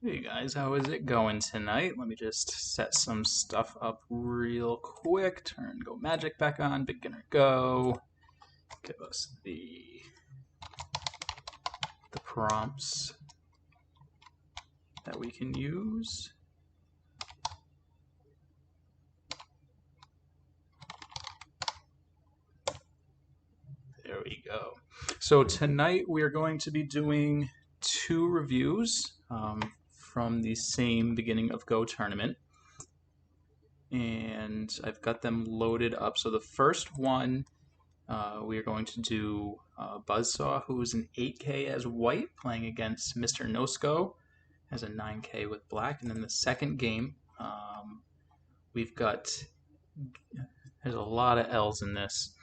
Hey guys, how is it going tonight? Let me just set some stuff up real quick. Go magic back on, beginner go. Give us the prompts that we can use. There we go. So tonight we are going to be doing two reviews from the same beginning of Go tournament. And I've got them loaded up. So the first one, we are going to do Buzzsaw, who's an 8K as white, playing against Mr. Nosco as a 9K with black. And then the second game, we've got, there's a lot of L's in this.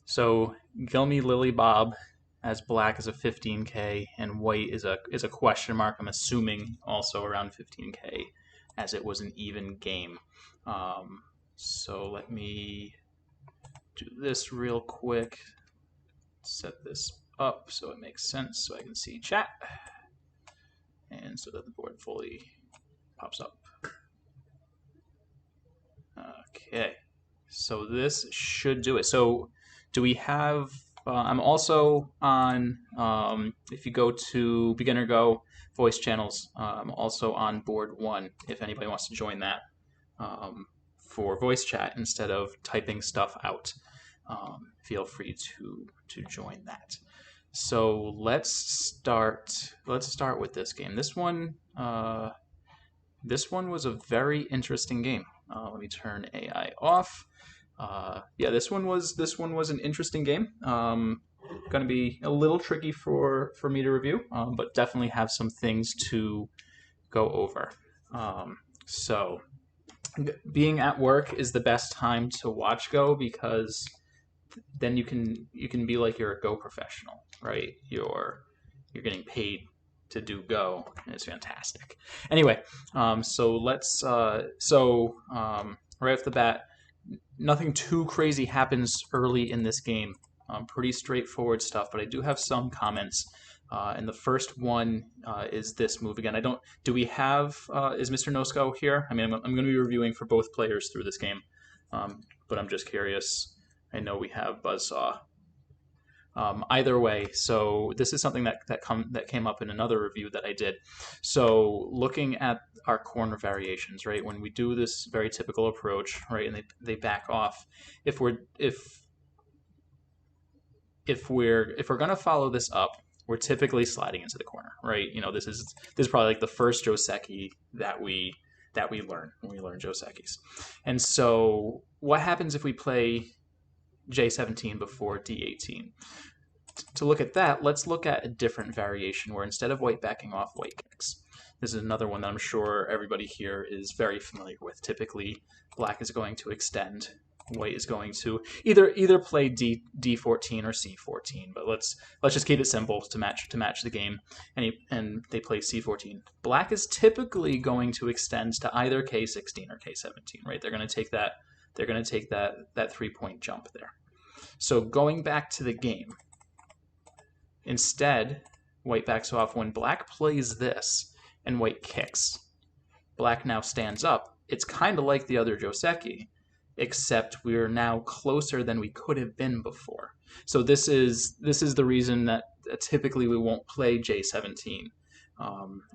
So Gilmy Lily Bob as black is a 15K, and white is a question mark. I'm assuming also around 15K, as it was an even game. So let me do this real quick. Set this up so it makes sense, so I can see chat, and so that the board fully pops up. Okay, so this should do it. So do we have, I'm also on, if you go to Beginner Go voice channels, I'm also on board 1 if anybody wants to join that for voice chat instead of typing stuff out. Feel free to join that. So let's start with this game. This one was a very interesting game. Let me turn AI off. Yeah, this one was an interesting game. Going to be a little tricky for me to review, but definitely have some things to go over. So being at work is the best time to watch Go, because then you can be like you're a Go professional, right? You're getting paid to do Go, and it's fantastic. Anyway, so let's right off the bat, nothing too crazy happens early in this game. Pretty straightforward stuff, but I do have some comments. And the first one is this move again. Do we have, is Mr. Nosco here? I mean, I'm going to be reviewing for both players through this game, but I'm just curious. I know we have Buzzsaw. Either way, so this is something that came up in another review that I did. So looking at our corner variations, right? When we do this very typical approach, right, and they back off, if we're gonna follow this up, we're typically sliding into the corner, right? You know, this is probably like the first Joseki that we learn when we learn Josekis. And so what happens if we play J17 before D18? To look at that, let's look at a different variation where instead of white backing off, white kicks. This is another one that I'm sure everybody here is very familiar with. Typically, black is going to extend, white is going to either play D14 or C14, but let's just keep it simple to match the game. And they play C14. Black is typically going to extend to either K16 or K17, right? They're going to take that 3-point jump there. So going back to the game, instead, white backs off. When black plays this and white kicks, black now stands up. It's kind of like the other Joseki, except we're now closer than we could have been before. So this is the reason that typically we won't play J17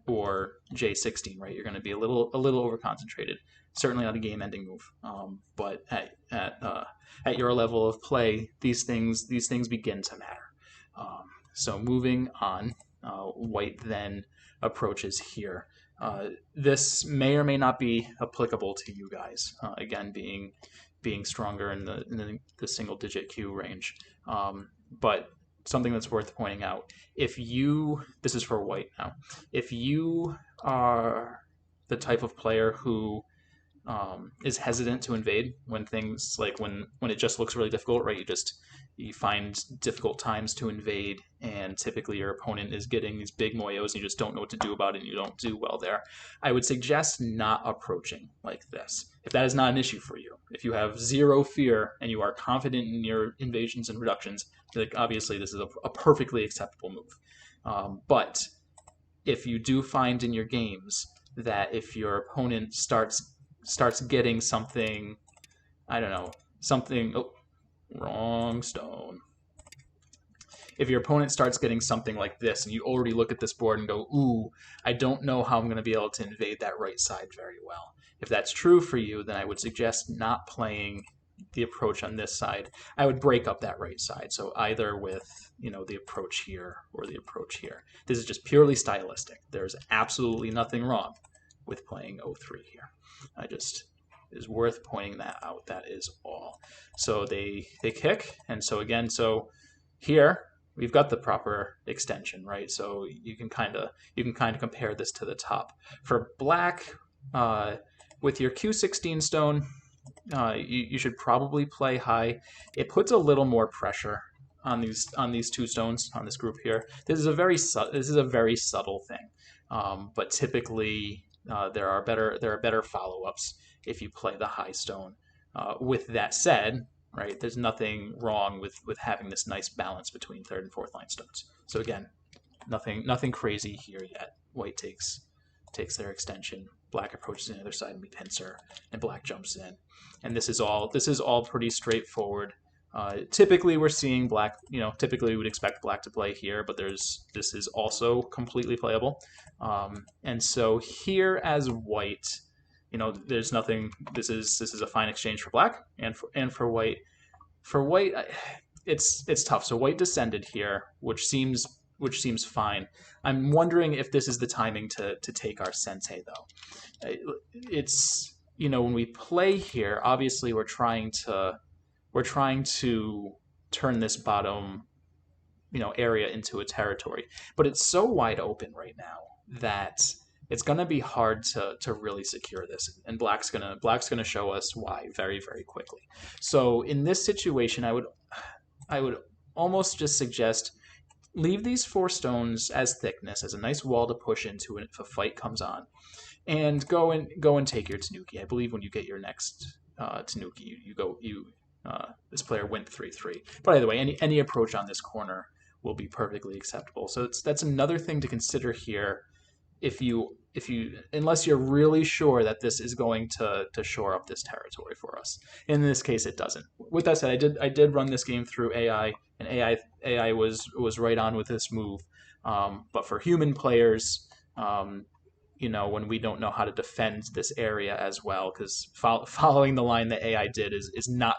or J16, right? You're going to be a little over concentrated. Certainly not a game-ending move, but at your level of play, these things begin to matter. So moving on, white then approaches here. This may or may not be applicable to you guys. Again, being stronger in the single-digit Q range, but something that's worth pointing out. This is for white now. If you are the type of player who is hesitant to invade when things like when it just looks really difficult, right? You find difficult times to invade, and typically your opponent is getting these big moyos and you just don't know what to do about it and you don't do well there. I would suggest not approaching like this if that is not an issue for you. If you have zero fear and you are confident in your invasions and reductions, like obviously this is a perfectly acceptable move. But if you do find in your games that if your opponent starts getting something, I don't know, something, oh, wrong stone. If your opponent starts getting something like this and you already look at this board and go, ooh, I don't know how I'm going to be able to invade that right side very well. If that's true for you, then I would suggest not playing the approach on this side. I would break up that right side. So either with, the approach here or the approach here. This is just purely stylistic. There's absolutely nothing wrong with playing 03 here. It is worth pointing that out. That is all. So they kick, and so again, so here we've got the proper extension, right? So you can kind of compare this to the top. For black, with your Q16 stone, you should probably play high. It puts a little more pressure on these two stones on this group here. This is a very subtle thing, but typically there are better follow-ups if you play the high stone. With that said, right, there's nothing wrong with having this nice balance between third and fourth line stones. So again, nothing crazy here yet. White takes their extension. Black approaches the other side and we pincer, and black jumps in. And this is all pretty straightforward. Typically, we're seeing black. Typically we would expect black to play here, but this is also completely playable. And so here as white, there's nothing. This is a fine exchange for black and for white. For white, it's tough. So white descended here, which seems fine. I'm wondering if this is the timing to take our sensei though. It's when we play here, obviously we're trying to turn this bottom area into a territory, but it's so wide open right now that it's going to be hard to really secure this, and black's gonna show us why very, very quickly. So in this situation, I would almost just suggest leave these 4 stones as thickness, as a nice wall to push into if a fight comes on, and go and take your Tanuki. I believe when you get your next Tanuki, this player went 3-3. But either way, any approach on this corner will be perfectly acceptable. So that's another thing to consider here. If you unless you're really sure that this is going to shore up this territory for us. In this case, it doesn't. With that said, I did run this game through AI, and AI was right on with this move. But for human players, when we don't know how to defend this area as well, because following the line that AI did is not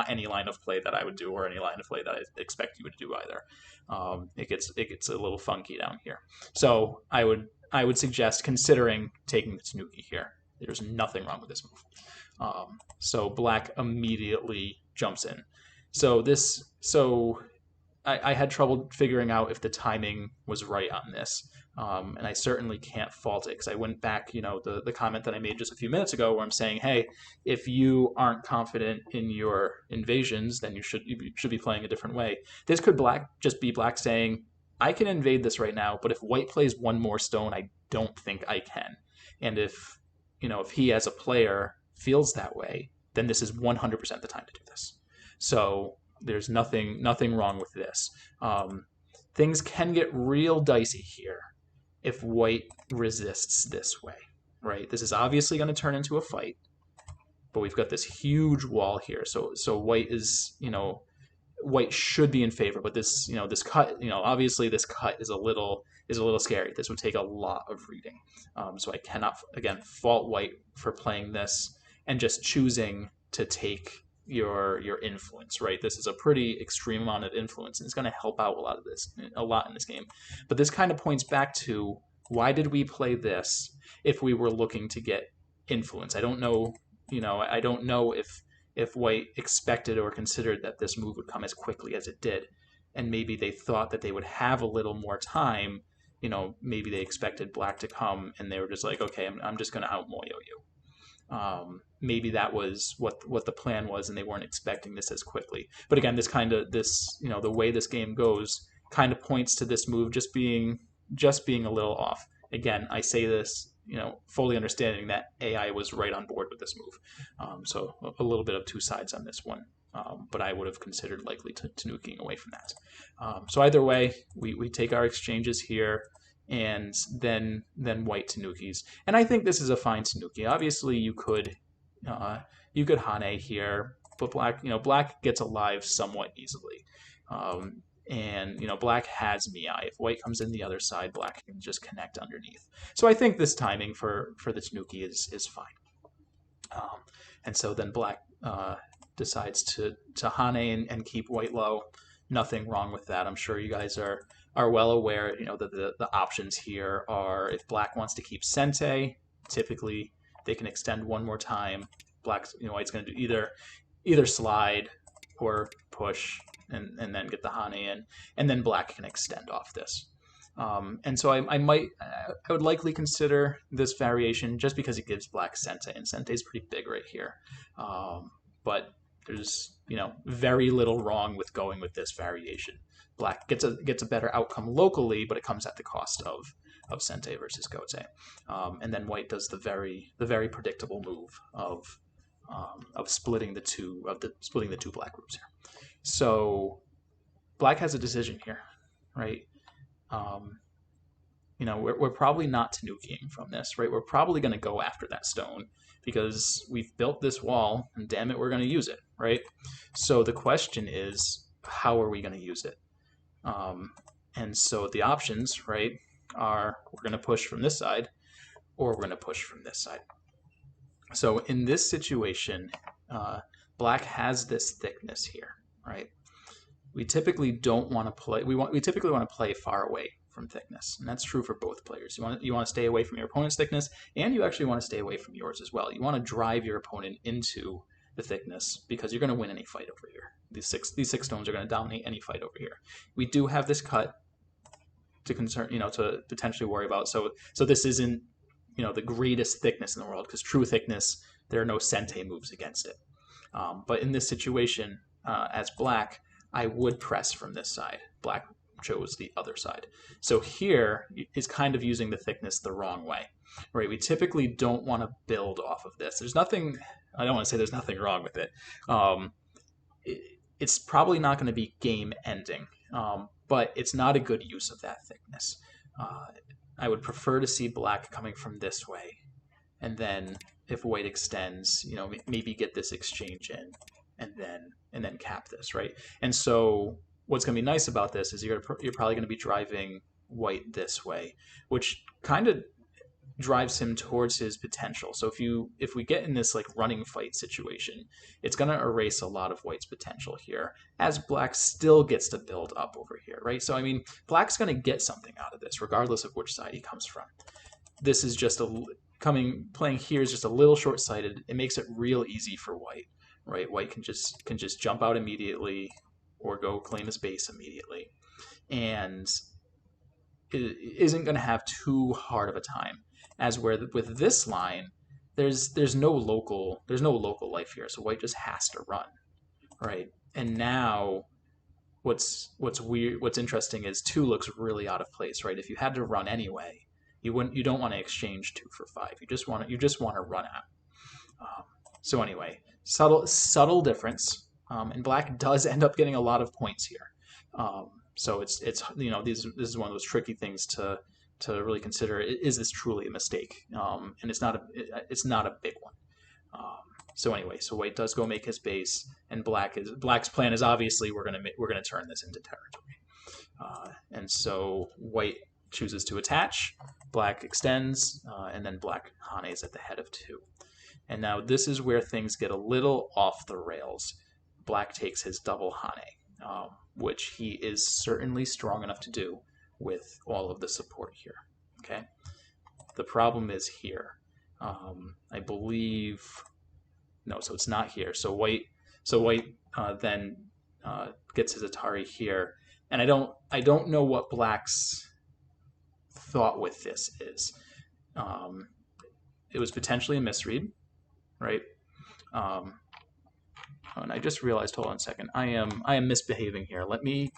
any line of play that I would do, or any line of play that I expect you to do either. It gets a little funky down here. So I would suggest considering taking the Tanuki here. There's nothing wrong with this move. So black immediately jumps in. So I had trouble figuring out if the timing was right on this. And I certainly can't fault it, because I went back, the comment that I made just a few minutes ago where I'm saying, hey, if you aren't confident in your invasions, then you should be playing a different way. This could just be black saying, I can invade this right now, but if white plays one more stone, I don't think I can. And if he as a player feels that way, then this is 100% the time to do this. So there's nothing wrong with this. Things can get real dicey here if white resists this way, right? This is obviously going to turn into a fight, but we've got this huge wall here. So white is, white should be in favor, but this cut, obviously this cut is a little scary. This would take a lot of reading. So I cannot, again, fault white for playing this and just choosing to take your influence, right? This is a pretty extreme amount of influence, and it's going to help out a lot in this game. But this kind of points back to, why did we play this if we were looking to get influence? I don't know, I don't know if white expected or considered that this move would come as quickly as it did, and maybe they thought that they would have a little more time. Maybe they expected black to come, and they were just like, okay, I'm just going to out-moyo you. Maybe that was what the plan was, and they weren't expecting this as quickly. But again, the way this game goes kind of points to this move just being a little off. Again, I say this, fully understanding that AI was right on board with this move. So a little bit of two sides on this one. But I would have considered likely tanuking away from that. So either way, we take our exchanges here, and then white tanukis. And I think this is a fine tanuki. Obviously, you could Hane here, but black gets alive somewhat easily. And black has Miai. If white comes in the other side, black can just connect underneath. So I think this timing for the tanuki is fine. And so then black decides to Hane and keep white low. Nothing wrong with that. I'm sure you guys are well aware, that the options here are, if black wants to keep Sente, typically they can extend one more time. White's going to do either slide or push and then get the Hane in, and then black can extend off this. And so I would likely consider this variation just because it gives black Sente, and Sente is pretty big right here. But there's very little wrong with going with this variation. Black gets a better outcome locally, but it comes at the cost of Sente versus Gote. And then white does the very predictable move of splitting the two black groups here. So black has a decision here, right? We're probably not tanukiing from this, right? We're probably going to go after that stone because we've built this wall, and damn it, we're going to use it, right? So the question is, how are we going to use it? And so the options, right, are we're going to push from this side, or we're going to push from this side. So in this situation, black has this thickness here, right? We typically don't want to play. We typically want to play far away from thickness, and that's true for both players. You want to stay away from your opponent's thickness, and you actually want to stay away from yours as well. You want to drive your opponent into the thickness because you're going to win any fight over here. These six stones are going to dominate any fight over here. We do have this cut to potentially worry about. So this isn't the greatest thickness in the world, because true thickness, there are no Sente moves against it. But in this situation, as black, I would press from this side. Black chose the other side. So here is kind of using the thickness the wrong way, right? We typically don't want to build off of this. I don't want to say there's nothing wrong with it. It's probably not going to be game ending, but it's not a good use of that thickness. I would prefer to see black coming from this way, and then if white extends, maybe get this exchange in, and then cap this, right? And so what's going to be nice about this is you're probably going to be driving white this way, which kind of drives him towards his potential. So if we get in this like running fight situation, it's going to erase a lot of white's potential here, as black still gets to build up over here, right? So I mean, black's going to get something out of this regardless of which side he comes from. This is just playing here is just a little short-sighted. It makes it real easy for white, right? White can just jump out immediately or go claim his base immediately, and it isn't going to have too hard of a time. As with this line, there's no local life here, so white just has to run, right? And now what's interesting is 2 looks really out of place, right? If you had to run anyway, you don't want to exchange 2 for 5. You just want to run out. So anyway, subtle difference, and black does end up getting a lot of points here. So it's this is one of those tricky things to really consider. Is this truly a mistake? And it's not a big one. So anyway, so white does go make his base, and black's plan is obviously we're gonna turn this into territory. And so white chooses to attach, black extends, and then black Hane's at the head of 2. And now this is where things get a little off the rails. Black takes his double Hane, which he is certainly strong enough to do with all of the support here. Okay. The problem is here. I believe no, so it's not here. So white then gets his Atari here, and I don't know what black's thought with this is. It was potentially a misread, right? And I just realized, hold on a second, I am misbehaving here. Let me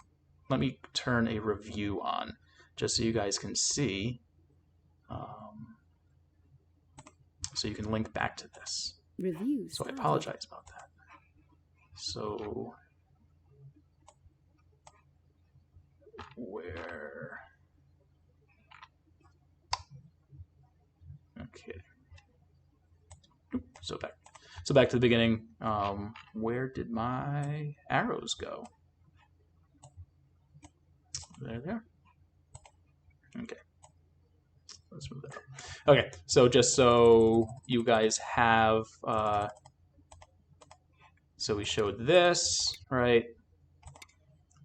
turn a review on just so you guys can see, so you can link back to this. Reviews. So I apologize about that. So where? Okay. So back to the beginning. Where did my arrows go? There. Okay. Let's move that up. Okay, so just so you guys have, so we showed this, right?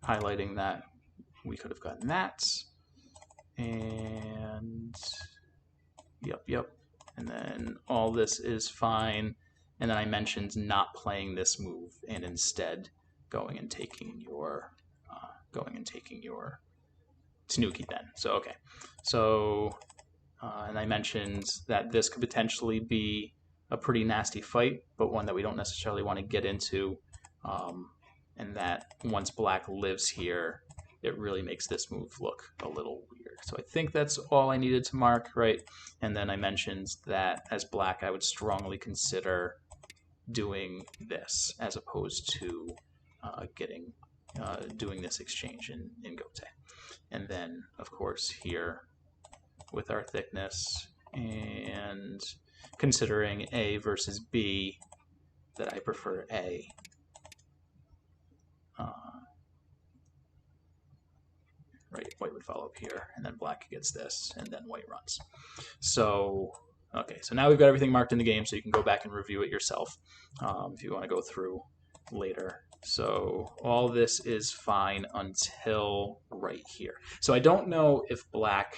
Highlighting that we could have gotten that. And yep. And then all this is fine. And then I mentioned not playing this move and instead going and taking your Tanuki then. So okay. So and I mentioned that this could potentially be a pretty nasty fight, but one that we don't necessarily want to get into. And that once black lives here, it really makes this move look a little weird. So I think that's all I needed to mark, right? And then I mentioned that as black, I would strongly consider doing this as opposed to doing this exchange in Gote. And then, of course, here with our thickness and considering A versus B, that I prefer A. Right, white would follow up here, and then black gets this, and then white runs. So, okay, so now we've got everything marked in the game, so you can go back and review it yourself if you want to go through later. So all this is fine until right here. So I don't know if black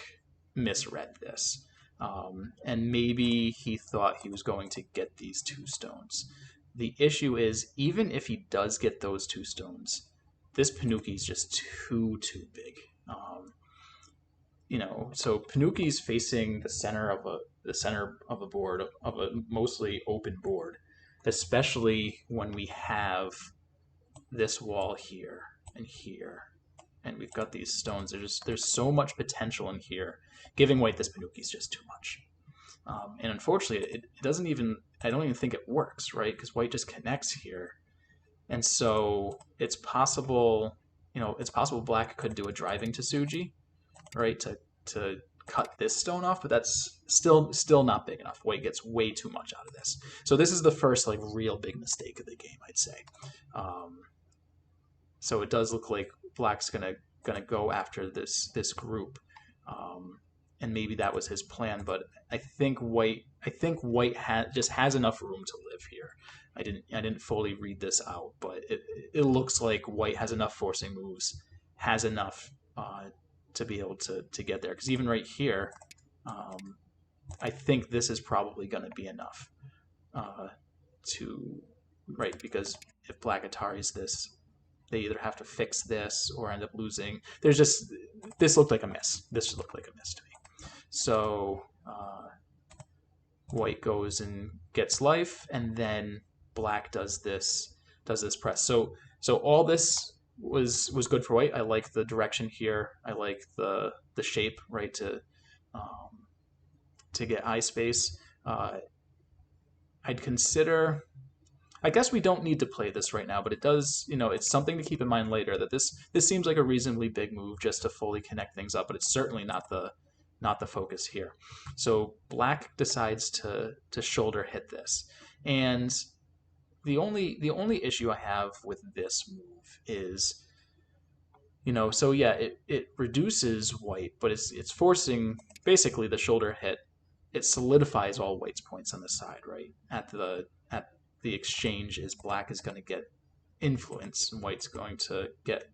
misread this. And maybe he thought he was going to get these 2 stones. The issue is, even if he does get those 2 stones, this Panuki is just too big. So Panuki's facing the center of a board, of a mostly open board, especially when we have this wall here and here, and we've got these stones. There's so much potential in here. Giving white this Panuki is just too much. And unfortunately, it doesn't even, I don't even think it works, right? Because white just connects here. And so it's possible, black could do a driving to Tsuji, right? To cut this stone off, but that's still not big enough. White gets way too much out of this. So this is the first real big mistake of the game, I'd say. So it does look like black's gonna go after this group, and maybe that was his plan. But I think white just has enough room to live here. I didn't fully read this out, but it looks like white has enough forcing moves, has enough to be able to get there. Because even right here, I think this is probably going to be enough because if black Ataris this, they either have to fix this or end up losing. This looked like a miss. This looked like a miss to me. So white goes and gets life, and then black does this press. So all this was good for white. I like the direction here. I like the shape, right, to get eye space. I'd consider. I guess we don't need to play this right now, but it does. It's something to keep in mind later. That this seems like a reasonably big move just to fully connect things up, but it's certainly not the focus here. So black decides to shoulder hit this, and the only issue I have with this move is, so yeah, it reduces white, but it's forcing basically the shoulder hit. It solidifies all white's points on the side, right? At the exchange is black is going to get influence and white's going to get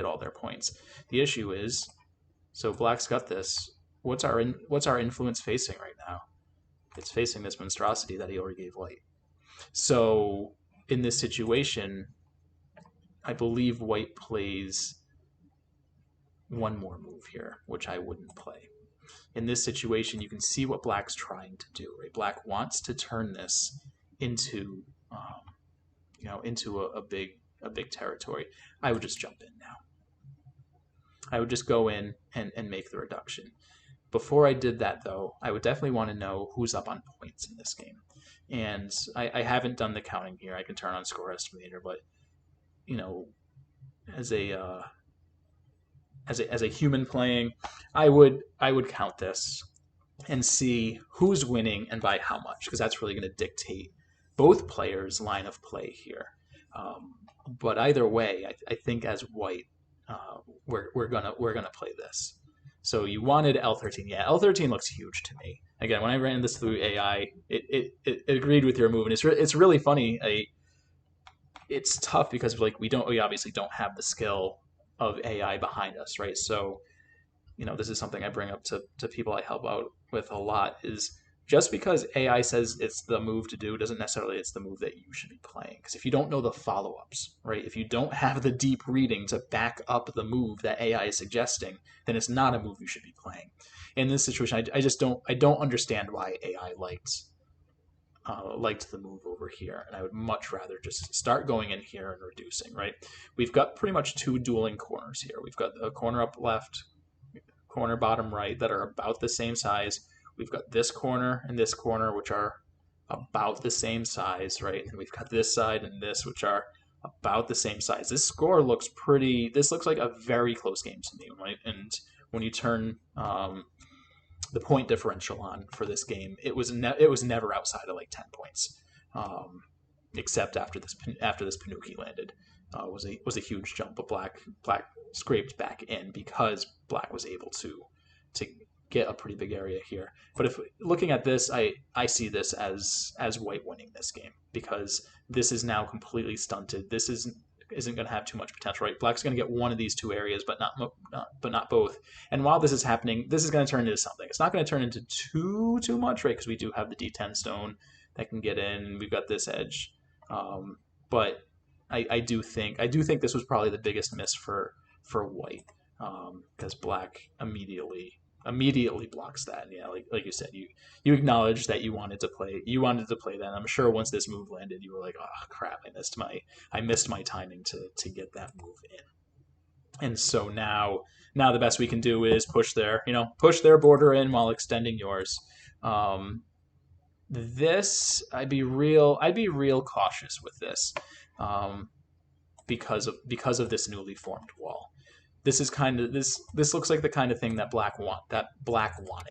all their points. The issue is, so black's got this. What's our influence facing right now? It's facing this monstrosity that he already gave white. So in this situation, I believe white plays one more move here, which I wouldn't play. In this situation, you can see what black's trying to do, right? Black wants to turn this into a big territory. I would just jump in now. I would just go in and make the reduction. Before I did that, though, I would definitely want to know who's up on points in this game. And I haven't done the counting here. I can turn on Score Estimator, but as a human playing, I would count this. and see who's winning and by how much, because that's really going to dictate both players' line of play here. But either way, I think as white, we're gonna play this. So you wanted L13, yeah. L13 looks huge to me. Again, when I ran this through AI, it agreed with your move, and it's really funny. It's tough because we obviously don't have the skill of AI behind us, right? So this is something I bring up to people I help out with a lot is just because AI says it's the move to do doesn't necessarily it's the move that you should be playing. Because if you don't know the follow-ups, right? If you don't have the deep reading to back up the move that AI is suggesting, then it's not a move you should be playing. In this situation, I don't understand why AI liked the move over here, and I would much rather just start going in here and reducing, right? We've got pretty much two dueling corners here. We've got a corner up left, corner bottom right that are about the same size. We've got this corner and this corner, which are about the same size, right? And we've got this side and this, which are about the same size. This score looks pretty. This looks like a very close game to me. Right? And when you turn the point differential on for this game, it was never outside of like 10 points, except after this Panuki landed. Was a huge jump, but black scraped back in because black was able to get a pretty big area here. But if looking at this, I see this as white winning this game because this is now completely stunted. This isn't going to have too much potential, right? Black's going to get one of these two areas, but not both. And while this is happening, this is going to turn into something. It's not going to turn into too much, right? Because we do have the D10 stone that can get in. We've got this edge, but I do think this was probably the biggest miss for white because black immediately blocks that. Yeah, like you said, you acknowledged that you wanted to play that. I'm sure once this move landed, you were like, oh crap, I missed my timing to get that move in. And so now the best we can do is push their border in while extending yours. This I'd be real cautious with this because of this newly formed wall. This is kind of this looks like the kind of thing that black wanted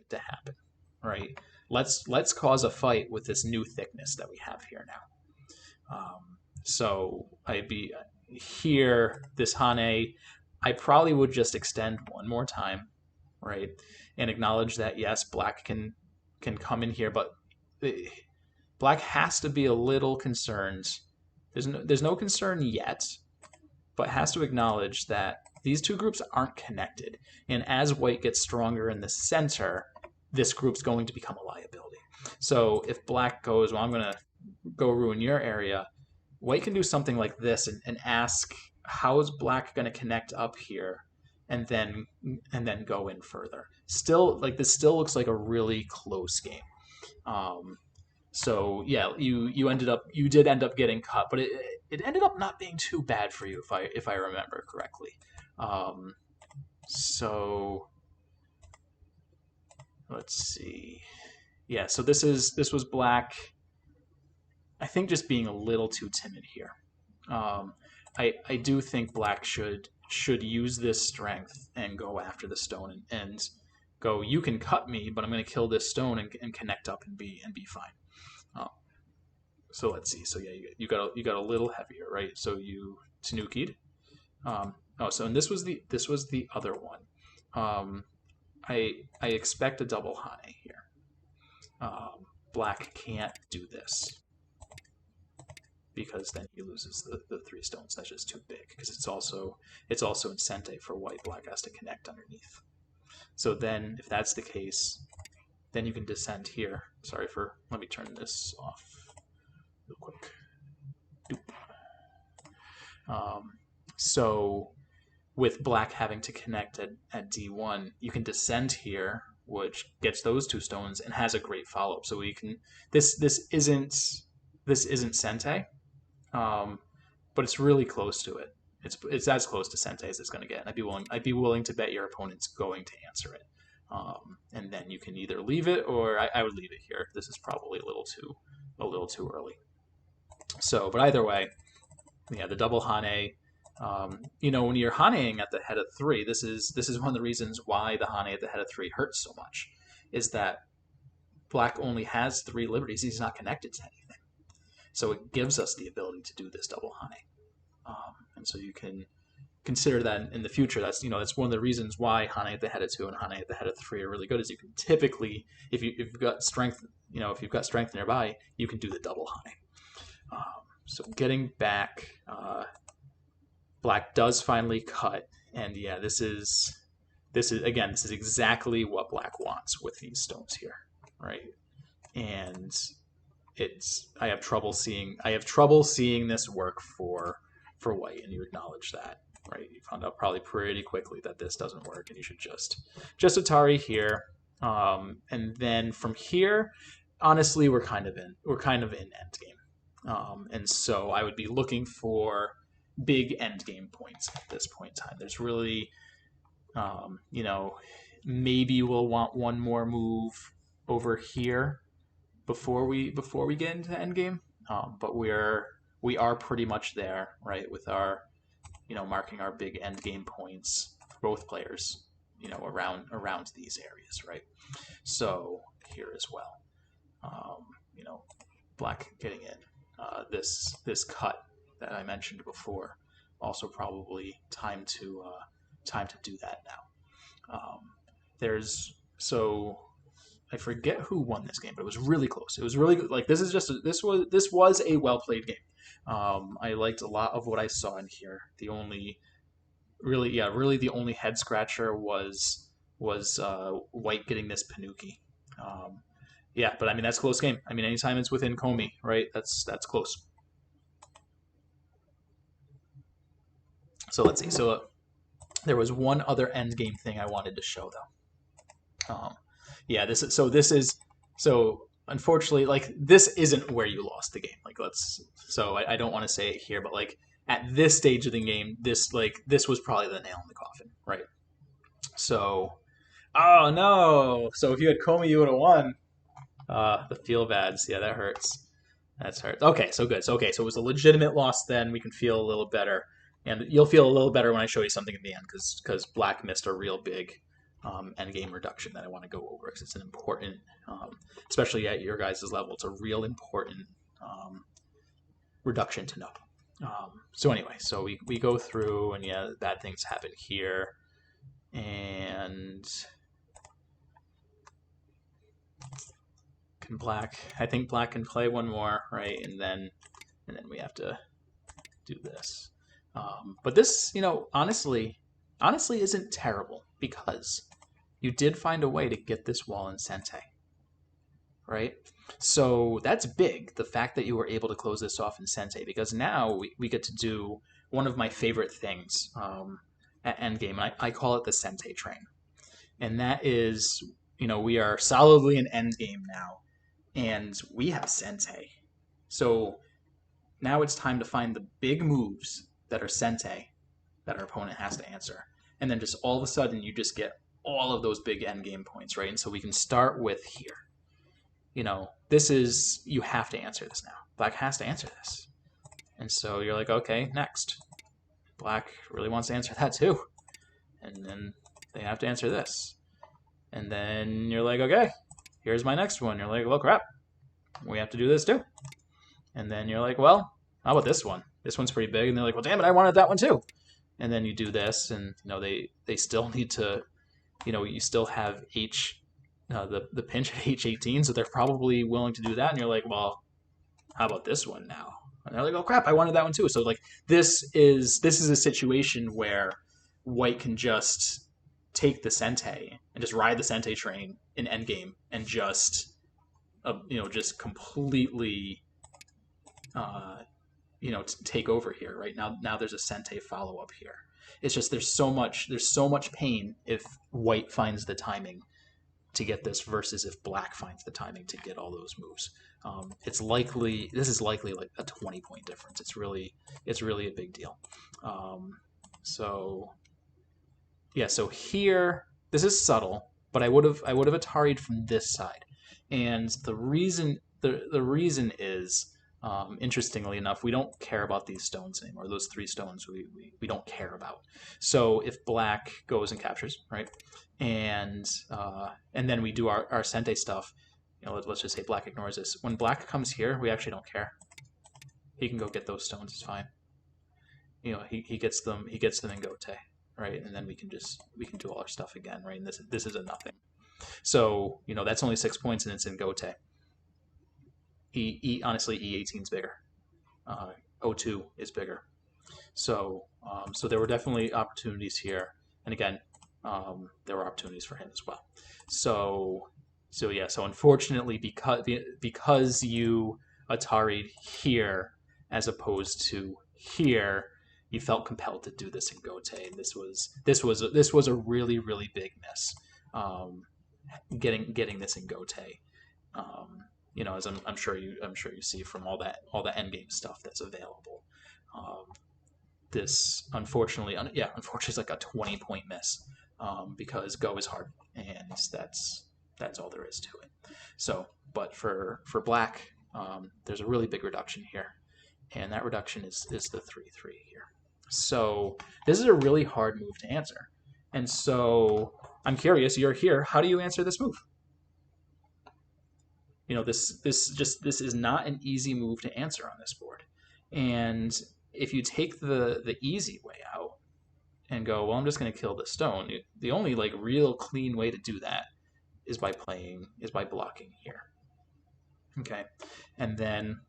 to happen, right? Let's cause a fight with this new thickness that we have here now. So I'd be here, this Hane, I probably would just extend one more time, right, and acknowledge that yes, black can come in here, but black has to be a little concerned. There's no concern yet, but has to acknowledge that these two groups aren't connected. And as white gets stronger in the center, this group's going to become a liability. So if black goes, well, I'm going to go ruin your area, white can do something like this and ask, how is black going to connect up here? And then go in further. Still, this still looks like a really close game. So yeah, you did end up getting cut, but it ended up not being too bad for you if I remember correctly. So let's see. Yeah, so this was black. I think just being a little too timid here. I do think black should use this strength and go after the stone and go, you can cut me, but I'm going to kill this stone and connect up and be fine. So let's see. So yeah, you got a little heavier, right? So you Tanuki'd. So and this was the other one. I expect a double Hane here. Black can't do this because then he loses the 3 stones. That's just too big because it's also incentive for white. Black has to connect underneath. So then, if that's the case, then you can descend here. Let me turn this off real quick. So with black having to connect at D1, you can descend here, which gets those 2 stones and has a great follow-up. So we can this isn't Sente, but it's really close to it. It's as close to Sente as it's going to get. And I'd be willing to bet your opponent's going to answer it. And then you can either leave it, or I would leave it here. This is probably a little too early. So, but either way, yeah, the double Hane. When you're Haneing at the head of 3, this is one of the reasons why the Hane at the head of 3 hurts so much, is that black only has 3 liberties. He's not connected to anything. So it gives us the ability to do this double Hane. And so you can consider that in the future. That's one of the reasons why Hane at the head of 2 and Hane at the head of 3 are really good. Is you can typically, if you've got strength, if you've got strength nearby, you can do the double Hane. So getting back, black does finally cut, and yeah, this is exactly what black wants with these stones here, right? And I have trouble seeing this work for white, and you acknowledge that, right? You found out probably pretty quickly that this doesn't work, and you should just Atari here, and then from here, honestly, we're kind of in endgame, and so I would be looking for big endgame points at this point in time. There's really, maybe we'll want one more move over here before we get into endgame, but we are pretty much there, right? With our, marking our big endgame points, both players, around these areas, right? So here as well, black getting in this cut that I mentioned before, also probably time to do that now. I forget who won this game, but it was really close. It was really good. Like, this was a well played game. I liked a lot of what I saw in here. The only the only head scratcher was white getting this Panuki. But I mean, that's a close game. I mean, anytime it's within Comey, right? That's close. So let's see. So there was one other end game thing I wanted to show though. Unfortunately, like, this isn't where you lost the game. Like, I don't want to say it here, but like at this stage of the game, this was probably the nail in the coffin, right? So, oh no! So if you had Comey, you would have won. The feel bads, yeah, that hurts. That's hurt. Okay, so good. So it was a legitimate loss. Then we can feel a little better, and you'll feel a little better when I show you something at the end, because black missed a real big end game reduction that I want to go over, because it's an important, especially at your guys' level, it's a real important reduction to know. So anyway, so we go through, and yeah, bad things happen here, and I think black can play one more, right? And then we have to do this. But this, honestly isn't terrible, because you did find a way to get this wall in Sente, right? So that's big, the fact that you were able to close this off in Sente, because now we get to do one of my favorite things at endgame, and I call it the Sente train. And that is, we are solidly in endgame now, and we have Sente. So now it's time to find the big moves that are Sente that our opponent has to answer. And then just all of a sudden, you just get all of those big endgame points, right? And so we can start with here. You have to answer this now. Black has to answer this. And so you're like, okay, next. Black really wants to answer that too. And then they have to answer this. And then you're like, okay, here's my next one. You're like, well, crap, we have to do this too. And then you're like, well, how about this one? This one's pretty big. And they're like, well, damn it, I wanted that one too. And then you do this, and they still need to, you still have the pinch at H18, so they're probably willing to do that. And you're like, well, how about this one now? And they're like, oh crap, I wanted that one too. So like, this is a situation where white can just take the Sente and just ride the Sente train in endgame and just completely take over here. Right now there's a Sente follow up here. It's just there's so much pain if white finds the timing to get this versus if black finds the timing to get all those moves. This is likely like a 20-point difference. It's really a big deal. So here, this is subtle, but I would have Atari'd from this side, and the reason is, interestingly enough, we don't care about these stones anymore. Those 3 stones we don't care about. So if black goes and captures, right, and then we do our Sente stuff, let's just say black ignores this. When black comes here, we actually don't care. He can go get those stones. It's fine. He gets them. He gets them in Gote, right? And then we can do all our stuff again, right? And this is a nothing. So that's only 6 points, and it's in Gote. Honestly, E18 is bigger. O2 is bigger. So there were definitely opportunities here, and again, there were opportunities for him as well. So unfortunately, because you Atari'd here as opposed to here, you felt compelled to do this in Gote, and this was a really, really big miss. Getting this in Gote, as I'm sure you see from all the endgame stuff that's available. This unfortunately it's like a 20-point miss, because Go is hard, and that's all there is to it. So, but for black, there's a really big reduction here, and that reduction is the 3-3 here. So this is a really hard move to answer, and so I'm curious. You're here. How do you answer this move? This is not an easy move to answer on this board, and if you take the easy way out and go, well, I'm just going to kill the stone, the only real clean way to do that is by blocking here. Okay, and then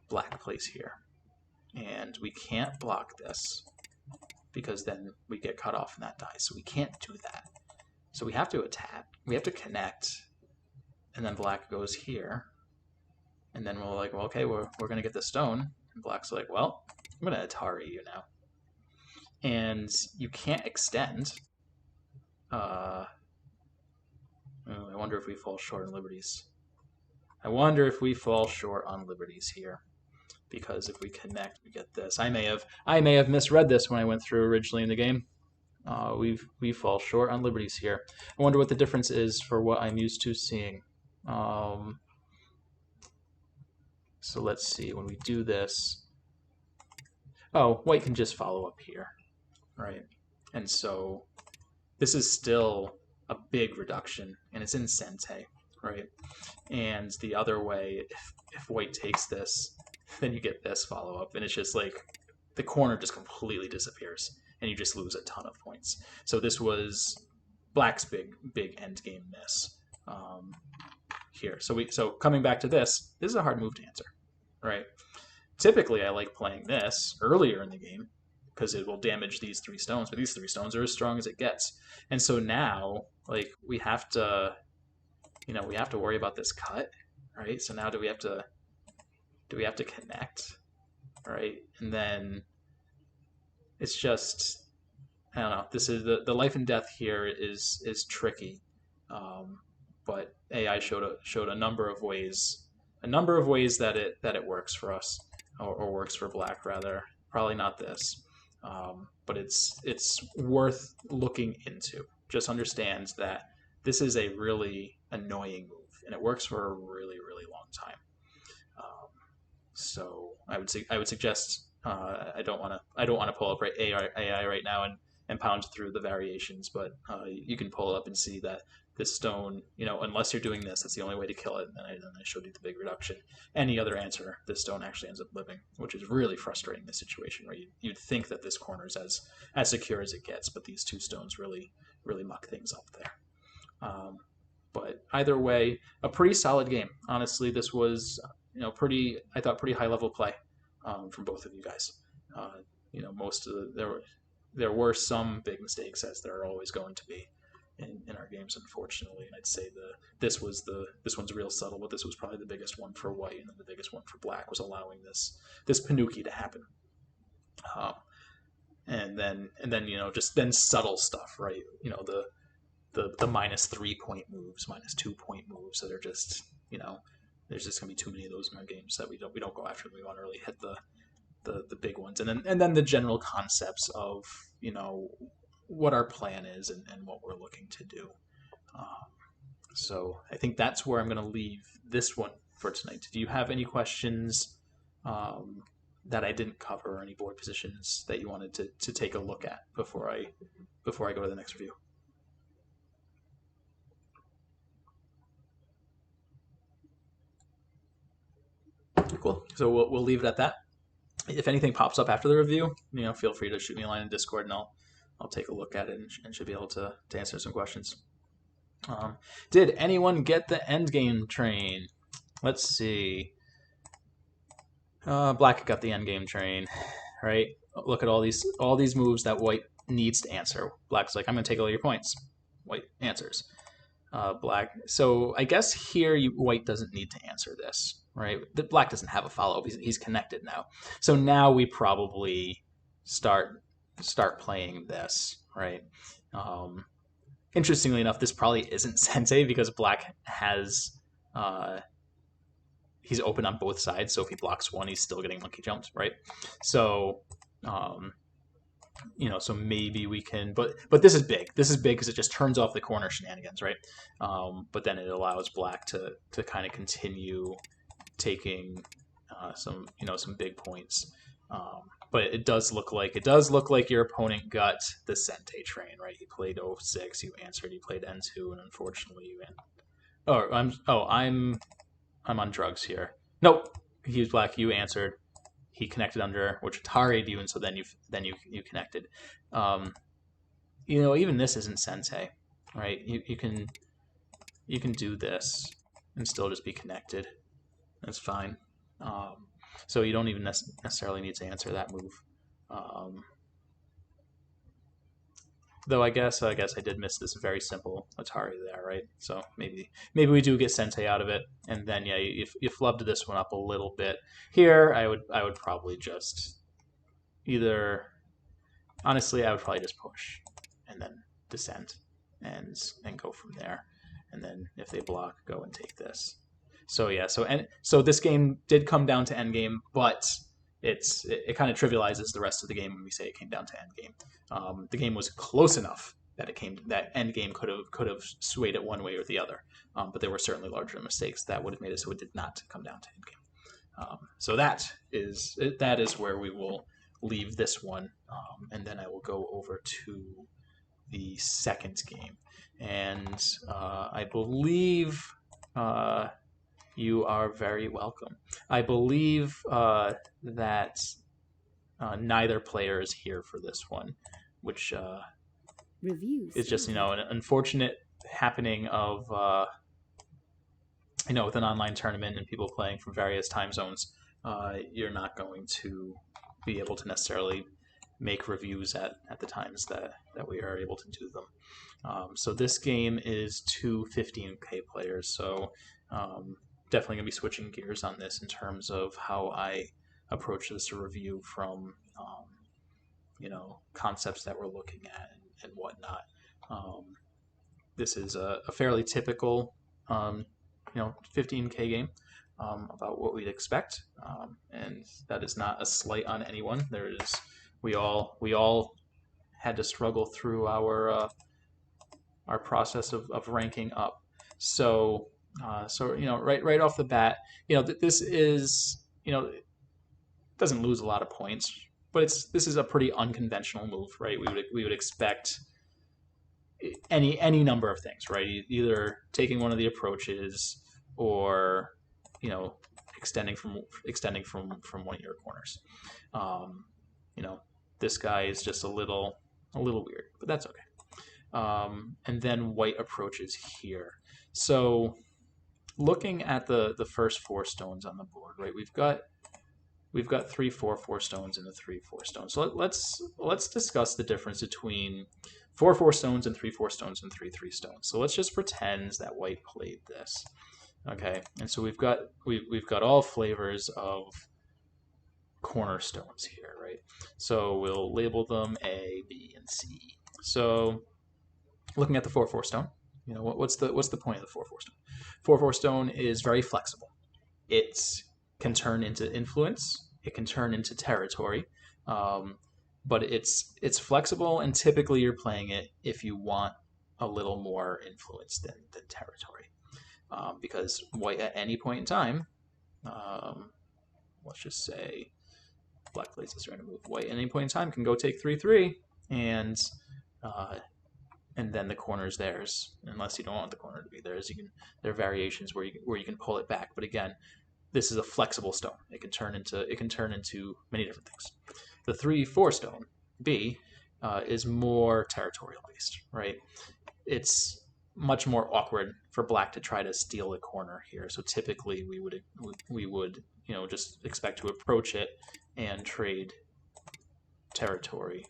black plays here, and we can't block this because then we get cut off in that die. So we can't do that. So we have to attack. We have to connect, and then black goes here, and then we're like, well, okay, we're going to get the stone, and black's like, well, I'm going to Atari you now. And you can't extend. I wonder if we fall short on liberties. I wonder if we fall short on liberties here, because if we connect, we get this. I may have misread this when I went through originally in the game. We fall short on liberties here. I wonder what the difference is for what I'm used to seeing. So let's see. When we do this, oh, white can just follow up here, right? And so this is still a big reduction, and it's in Sente, right? And the other way, if white takes this, then you get this follow-up, and it's just like the corner just completely disappears, and you just lose a ton of points. So this was black's big end game miss here. So coming back to this is a hard move to answer, right? Typically, I like playing this earlier in the game because it will damage these 3 stones, but these 3 stones are as strong as it gets. And so now, we have to, we have to worry about this cut, right? So now do we have to connect, right? And then it's just, I don't know. This is the life and death here is tricky, but AI showed a number of ways that it works for us. Or works for black, rather. Probably not this, but it's worth looking into. Just understand that this is a really annoying move, and it works for a really, really long time. So I would suggest I don't want to pull up AI right now and pound through the variations, but you can pull up and see that this stone, unless you're doing this, that's the only way to kill it. And I showed you the big reduction. Any other answer, this stone actually ends up living, which is really frustrating in this situation where you'd think that this corner is as secure as it gets, but these 2 stones really, really muck things up there. But either way, a pretty solid game. Honestly, this was, pretty high level play from both of you guys. Most of there were some big mistakes, as there are always going to be in our games, unfortunately. And I'd say this one's real subtle, but this was probably the biggest one for white, and then the biggest one for black was allowing this Panuki to happen. And then just then subtle stuff, right? The -3 point moves, -2 point moves that are just, there's just gonna be too many of those in our games that we don't go after them. We want to really hit the big ones, and then the general concepts of what our plan is and what we're looking to do. So I think that's where I'm going to leave this one for tonight. Do you have any questions that I didn't cover, or any board positions that you wanted to take a look at before I go to the next review? Cool. So we'll leave it at that. If anything pops up after the review, feel free to shoot me a line in Discord, and I'll take a look at it and should be able to answer some questions. Did anyone get the endgame train? Let's see. Black got the endgame train, right? Look at all these moves that white needs to answer. Black's like, I'm going to take all your points. White answers. Black. So I guess here white doesn't need to answer this, right? The black doesn't have a follow-up. He's connected now. So now we probably start playing this, right? Interestingly enough, this probably isn't sensei because black has he's open on both sides. So if he blocks one, he's still getting monkey jumped, right? So so maybe we can, but this is big. This is big because it just turns off the corner shenanigans, right? But then it allows black to kind of continue taking some big points. But it does look like your opponent got the Sente train, right? He played 06, you answered. He played N2, and unfortunately you I'm on drugs here. Nope, he was black. You answered. He connected under, which Atari'd you, and so then you connected. Even this isn't sensei, right? You can do this and still just be connected. That's fine. So you don't even necessarily need to answer that move. Though I guess I did miss this very simple Atari there, right? So maybe we do get Sente out of it, and then you flubbed this one up a little bit. Here, I would probably just honestly, I would probably just push and then descend and go from there, and then if they block, go and take this. So so this game did come down to endgame, but it kind of trivializes the rest of the game when we say it came down to endgame. The game was close enough that endgame could have swayed it one way or the other, but there were certainly larger mistakes that would have made it so it did not come down to endgame. So that is where we will leave this one, and then I will go over to the second game, and I believe. You are very welcome. I believe that neither player is here for this one, which is just an unfortunate happening of with an online tournament and people playing from various time zones. You're not going to be able to necessarily make reviews at the times that we are able to do them. So this game is 2 15K players. So definitely going to be switching gears on this in terms of how I approach this review from, concepts that we're looking at and whatnot. This is a fairly typical, 15K game about what we'd expect, and that is not a slight on anyone. We all had to struggle through our process of ranking up. So right off the bat, this is, doesn't lose a lot of points, but this is a pretty unconventional move, right? We would expect any number of things, right? Either taking one of the approaches or, extending from one of your corners. This guy is just a little weird, but that's okay. And then white approaches here. So looking at the first 4 stones on the board, right? We've got 3 4/4 stones and a 3/4 stone. So let's discuss the difference between 4/4 stones and 3/4 stones and 3/3 stones. So let's just pretend that white played this. Okay, and so we've got all flavors of cornerstones here, right? So we'll label them A, B, and C. So looking at the 4/4 stone, what's the point of the 4/4 stone? 4/4 stone is very flexible. It can turn into influence. It can turn into territory, but it's flexible, and typically you're playing it if you want a little more influence than territory, because white at any point in time, let's just say black plays this random move. White at any point in time can go take 3/3, and then the corner is theirs, unless you don't want the corner to be theirs. There are variations where you can pull it back, but again, this is a flexible stone. It can turn into many different things. The 3/4 stone B is more territorial based, right? It's much more awkward for black to try to steal a corner here. So typically we would just expect to approach it and trade territory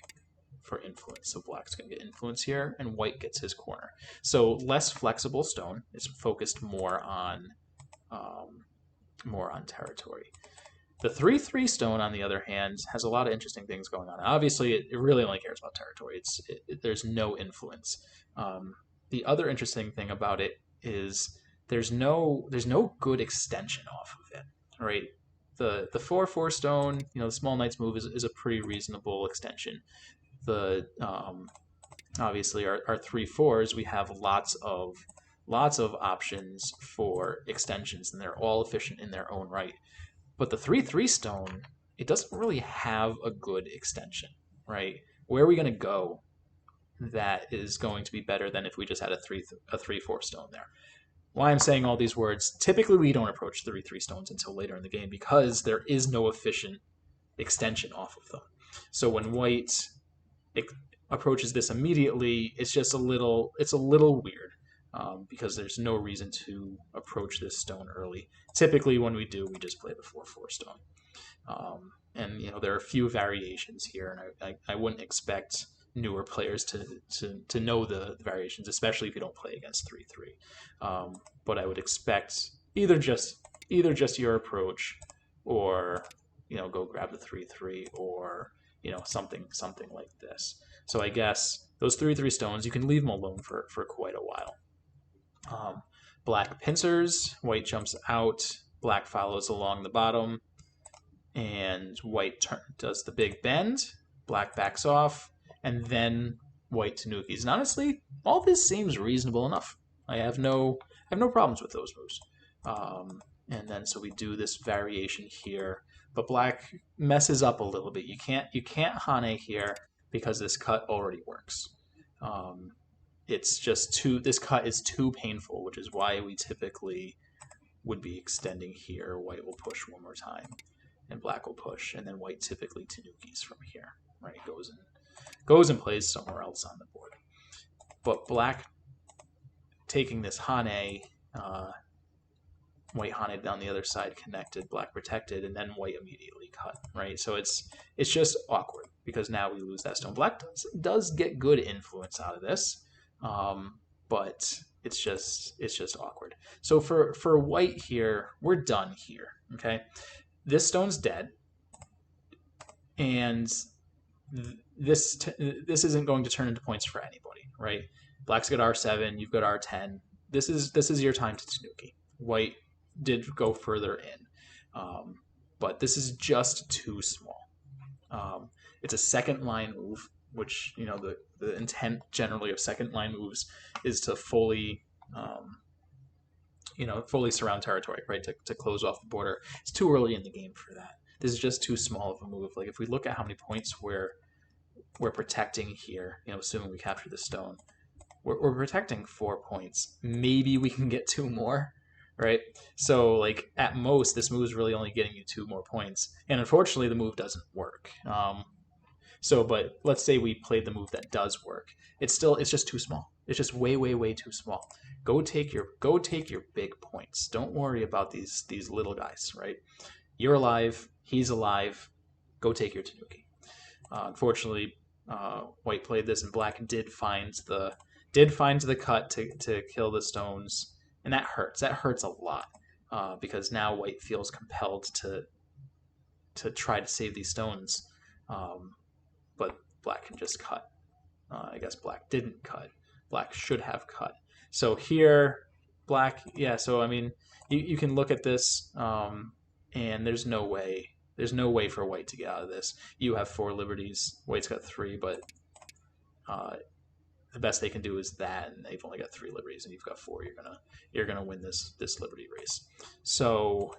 for influence. So black's going to get influence here, and white gets his corner. So less flexible stone is focused more on territory. The 3/3 stone, on the other hand, has a lot of interesting things going on. Obviously, it really only cares about territory. There's no influence. The other interesting thing about it is there's no good extension off of it, right? The 4/4 stone, the small knight's move is a pretty reasonable extension. The obviously our 3/4s, we have lots of options for extensions, and they're all efficient in their own right. But the 3/3 stone, it doesn't really have a good extension, right? Where are we going to go that is going to be better than if we just had a 3/4 stone there? Why I'm saying all these words, typically we don't approach 3/3 stones until later in the game because there is no efficient extension off of them. So when white approaches this immediately, it's just a little weird. Because there's no reason to approach this stone early. Typically, when we do, we just play the 4/4 stone. And there are a few variations here, and I wouldn't expect newer players to know the variations, especially if you don't play against 3/3. But I would expect either just your approach, or go grab the 3/3, or something like this. So I guess those 3/3 stones, you can leave them alone for quite a while. Black pincers, white jumps out, black follows along the bottom, and white does the big bend, black backs off, and then white tanukis. And honestly, all this seems reasonable enough. I have no problems with those moves. And then so we do this variation here, but black messes up a little bit. You can't Hane here because this cut already works. It's just this cut is too painful, which is why we typically would be extending here. White will push one more time, and black will push, and then white typically tanukis from here, right? Goes and plays somewhere else on the board. But black taking this Hane, white Hane down the other side, connected, black protected, and then white immediately cut, right? So it's just awkward because now we lose that stone. Black does get good influence out of this. But it's just awkward. So for white here, we're done here. Okay, this stone's dead, and this isn't going to turn into points for anybody, right? Black's got R7, you've got R10. This is your time to tanuki. White did go further in, but this is just too small. It's a second line move, which the intent generally of second line moves is to fully surround territory, right? To close off the border. It's too early in the game for that. This is just too small of a move. Like if we look at how many points we're protecting here, assuming we capture the stone, we're protecting 4 points. Maybe we can get 2 more, right? So like at most, this move is really only getting you 2 more points, and unfortunately, the move doesn't work. But let's say we played the move that does work. It's just too small. It's just way too small. Go take your big points. Don't worry about these little guys, right? You're alive. He's alive. Go take your tanuki. Unfortunately, white played this, and black did find the cut to kill the stones, and that hurts. That hurts a lot because now white feels compelled to try to save these stones. But black can just cut. I guess black didn't cut. Black should have cut. So here, black, yeah, so I mean, you can look at this, and there's no way for white to get out of this. You have 4 liberties, white's got 3, but the best they can do is that, and they've only got 3 liberties, and you've got 4. You're gonna win this liberty race. So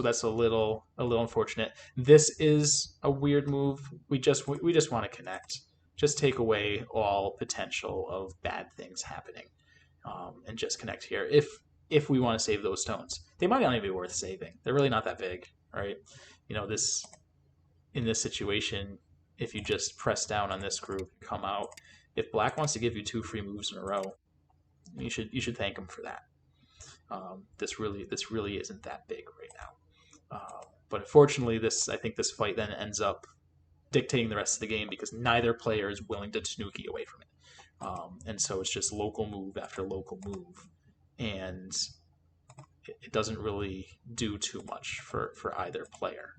that's a little unfortunate. This is a weird move. We just want to connect. Just take away all potential of bad things happening, and just connect here if we want to save those stones. they might not even be worth saving. They're really not that big, right? This in this situation, if you just press down on this group, come out. If black wants to give you 2 free moves in a row, you should thank him for that. This really isn't that big right now. But unfortunately, I think this fight then ends up dictating the rest of the game because neither player is willing to tanuki away from it. And so it's just local move after local move, and it doesn't really do too much for either player.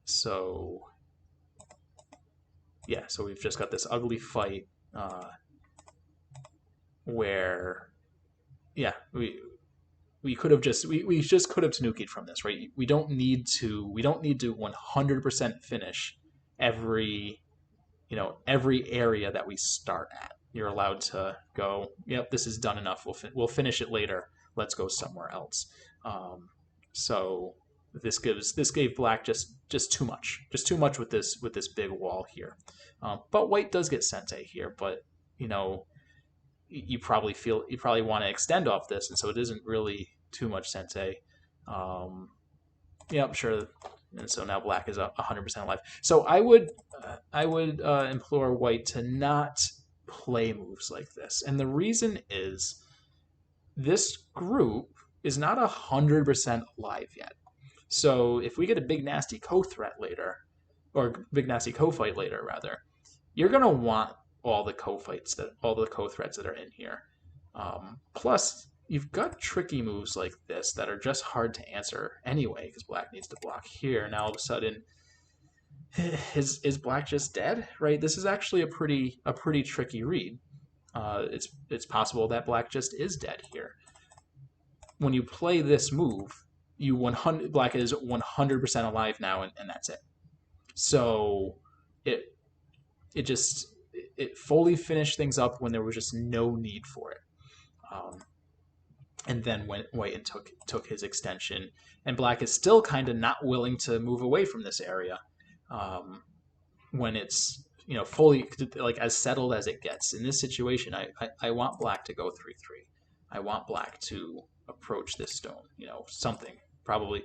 So yeah, so we've just got this ugly fight where, yeah, we could have we just could have tanukied from this, right? We don't need to 100% finish every area that we start at. You're allowed to go, yep, this is done enough. We'll finish it later. Let's go somewhere else. So this gave black just too much with this big wall here. But white does get sente here, but you probably want to extend off this, and so it isn't really too much sente. Yeah, sure. And so now black is 100% alive. So I would implore white to not play moves like this, and the reason is this group is not 100% alive yet. So if we get a big nasty co-threat later, or big nasty co-fight later rather, you're gonna want all the co-threats that are in here. Plus, you've got tricky moves like this that are just hard to answer anyway because black needs to block here. Now all of a sudden, is black just dead? Right? This is actually a pretty tricky read. It's possible that black just is dead here. When you play this move, black is 100% alive now, and that's it. So it fully finished things up when there was just no need for it. And then went white and took his extension, and black is still kind of not willing to move away from this area when it's fully like as settled as it gets. In this situation, I want black to go 3-3. I want black to approach this stone. Something probably.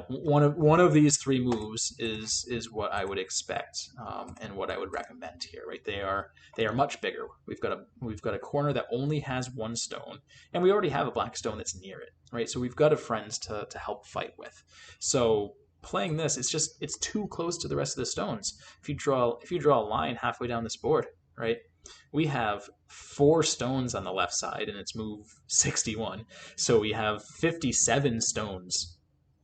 One of these 3 moves is what I would expect and what I would recommend here. Right, they are much bigger. We've got a corner that only has 1 stone, and we already have a black stone that's near it. Right, so we've got a friend to help fight with. So playing this, it's too close to the rest of the stones. If you draw a line halfway down this board, right, we have 4 stones on the left side, and it's move 61. So we have 57 stones.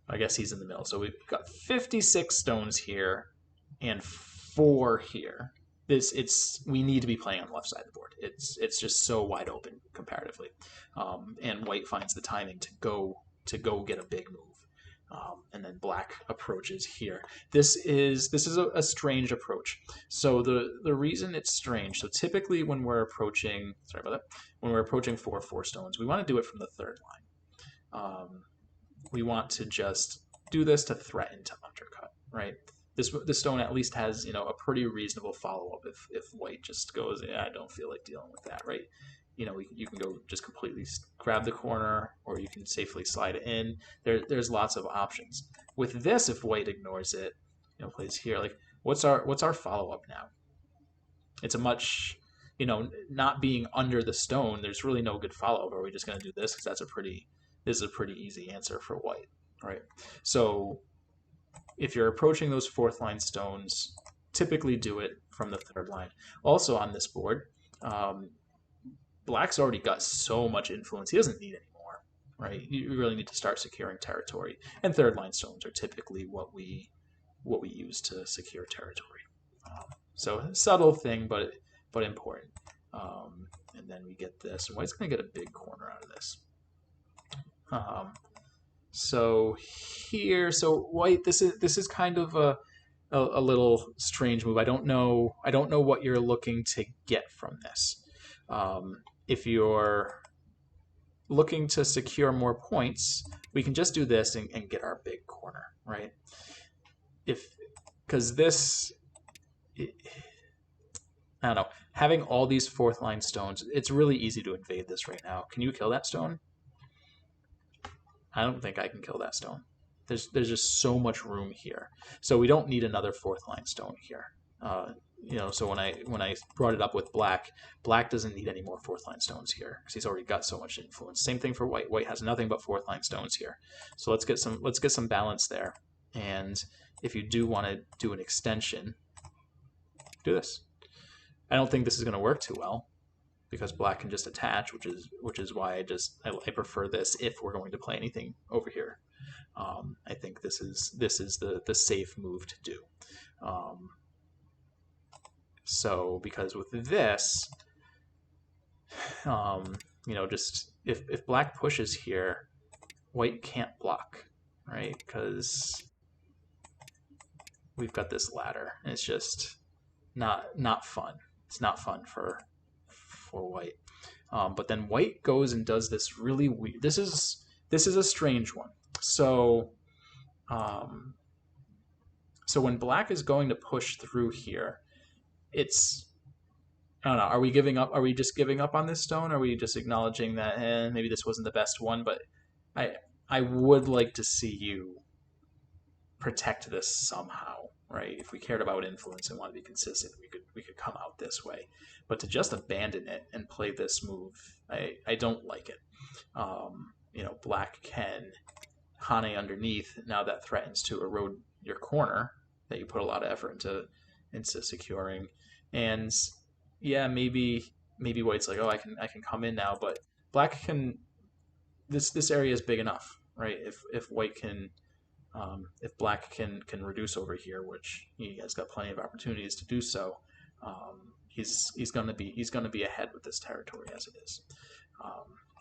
I guess he's in the middle. So we've got 56 stones here and 4 here. We need to be playing on the left side of the board. It's just so wide open comparatively, and white finds the timing to go get a big move, and then black approaches here. This is a strange approach. So the reason it's strange. So typically when we're approaching 4/4 stones, we want to do it from the 3rd line. We want to just do this to threaten to undercut, right? This stone at least has a pretty reasonable follow-up if white just goes, yeah, I don't feel like dealing with that, right? You can go just completely grab the corner, or you can safely slide it in. There's lots of options. With this, if white ignores it, plays here, like what's our follow-up now? It's a much, not being under the stone, there's really no good follow-up. Are we just going to do this because this is a pretty easy answer for white, right? So if you're approaching those 4th line stones, typically do it from the 3rd line. Also on this board, black's already got so much influence, he doesn't need any more, right? You really need to start securing territory, and 3rd line stones are typically what we use to secure territory. So a subtle thing, but important. And then we get this. White's going to get a big corner out of this. So white, this is kind of a little strange move. I don't know what you're looking to get from this. If you're looking to secure more points, we can just do this and get our big corner, right? Because this, I don't know, having all these 4th line stones, it's really easy to invade this right now. Can you kill that stone? I don't think I can kill that stone. There's just so much room here. So we don't need another fourth line stone here. So when I brought it up with black, black doesn't need any more fourth line stones here because he's already got so much influence. Same thing for white. White has nothing but fourth line stones here. So let's get some balance there. And if you do want to do an extension, do this. I don't think this is going to work too well because black can just attach, which is why I prefer this if we're going to play anything over here. I think this is the safe move to do. So because with this, just if black pushes here, white can't block, right? Because we've got this ladder, and it's just not fun. It's not fun for white. But then white goes and does this really weird. This is a strange one. So when black is going to push through here, it's, I don't know. Are we giving up? Are we just giving up on this stone? Are we just acknowledging that maybe this wasn't the best one? But I would like to see you protect this somehow, right? If we cared about influence and wanted to be consistent, we could come out this way. But to just abandon it and play this move, I don't like it. Black can Hane underneath. Now that threatens to erode your corner that you put a lot of effort into securing. And yeah, maybe white's like, oh, I can come in now, but black can. This area is big enough, right? If white can, if black can reduce over here, which he has got plenty of opportunities to do so, he's gonna be ahead with this territory as it is,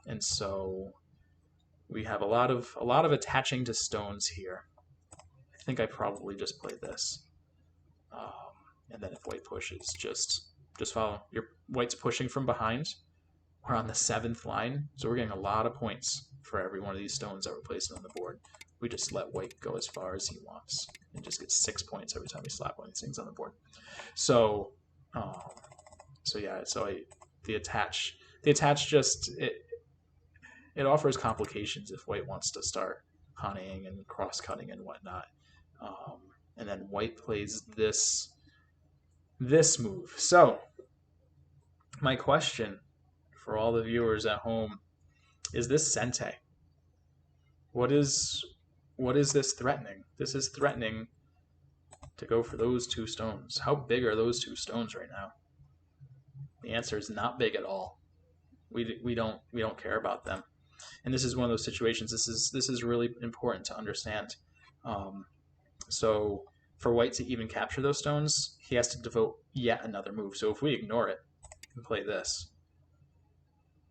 and so we have a lot of attaching to stones here. I think I probably just play this. And then if white pushes, just follow. Your white's pushing from behind. We're on the 7th line, so we're getting a lot of points for every one of these stones that we're placing on the board. We just let white go as far as he wants and just get 6 points every time we slap one of these things on the board. So, the attach just it offers complications if white wants to start Haneing and cross-cutting and whatnot. And then white plays this move. So my question for all the viewers at home is this Sente? What is this threatening? This is threatening to go for those 2 stones. How big are those 2 stones right now? The answer is not big at all. We don't care about them. And this is one of those situations. This is really important to understand. So for white to even capture those stones, he has to devote yet another move. So if we ignore it and play this,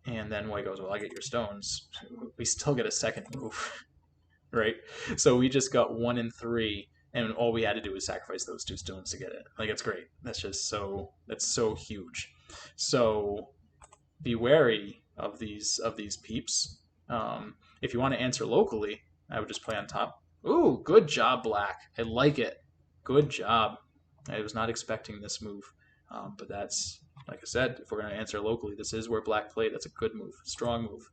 and then white goes, well, I get your stones, we still get a second move, right? So we just got 1 and 3, and all we had to do was sacrifice those 2 stones to get it. Like, it's great. That's so huge. So be wary of these peeps. If you want to answer locally, I would just play on top. Ooh, good job, black. I like it. Good job. I was not expecting this move, but that's, like I said, if we're going to answer locally, this is where black played. That's a good move, strong move.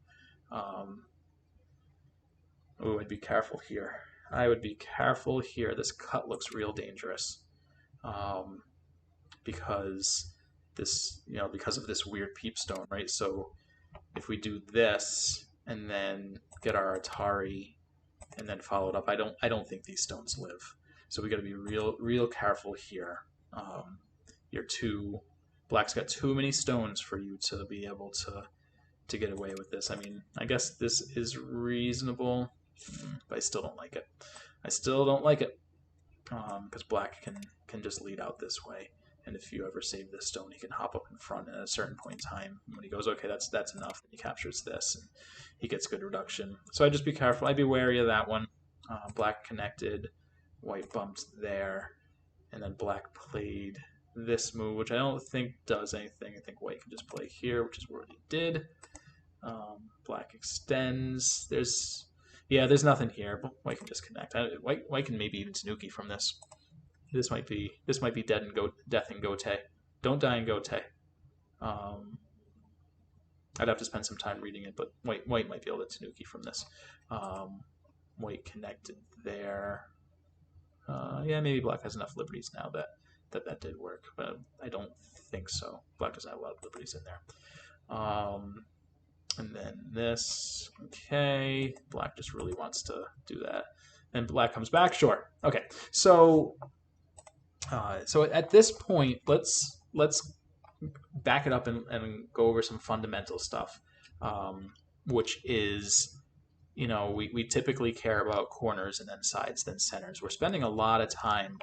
I'd be careful here. I would be careful here. This cut looks real dangerous, because because of this weird peep stone, right? So if we do this and then get our Atari and then follow it up, I don't think these stones live. So we got to be real careful here. Black's got too many stones for you to be able to get away with this. I mean, I guess this is reasonable, but I still don't like it. Because black can just lead out this way, and if you ever save this stone, he can hop up in front, and at a certain point in time, when he goes, okay, that's enough, and he captures this, and he gets good reduction. So I'd just be careful. I'd be wary of that one. Black connected, white bumped there, and then black played this move, which I don't think does anything. I think white can just play here, which is what he did. Black extends. There's nothing here, but white can just connect. White can maybe even Tanuki from this. This might be death in Gote. Don't die in Gote. I'd have to spend some time reading it, but white might be able to Tanuki from this. White connected there. Yeah, maybe black has enough liberties now that did work, but I don't think so. Black doesn't have a lot of liberties in there. And then this, okay. Black just really wants to do that. And black comes back, sure. Okay, so at this point, let's back it up and go over some fundamental stuff, which is, we typically care about corners and then sides, then centers. We're spending a lot of time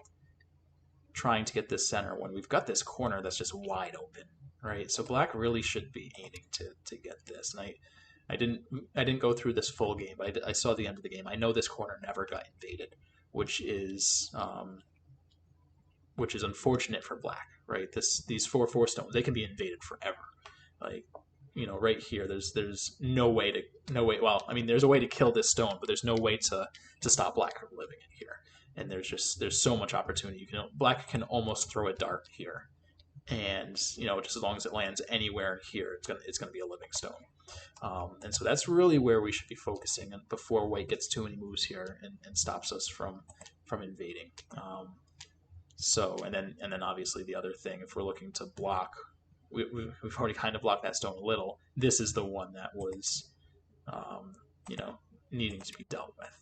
trying to get this center when we've got this corner that's just wide open, right? So black really should be aiming to get this. And I didn't go through this full game, but I saw the end of the game. I know this corner never got invaded, which is unfortunate for black, right? These 4/4 stones, they can be invaded forever. Like, right here, there's no way. Well, I mean, there's a way to kill this stone, but there's no way to stop black from living in here. And there's so much opportunity. Black can almost throw a dart here, and just as long as it lands anywhere here, it's gonna be a living stone. And so that's really where we should be focusing before white gets too many moves here and stops us from invading. So and then obviously the other thing, if we're looking to block, we've already kind of blocked that stone a little. This is the one that was, needing to be dealt with.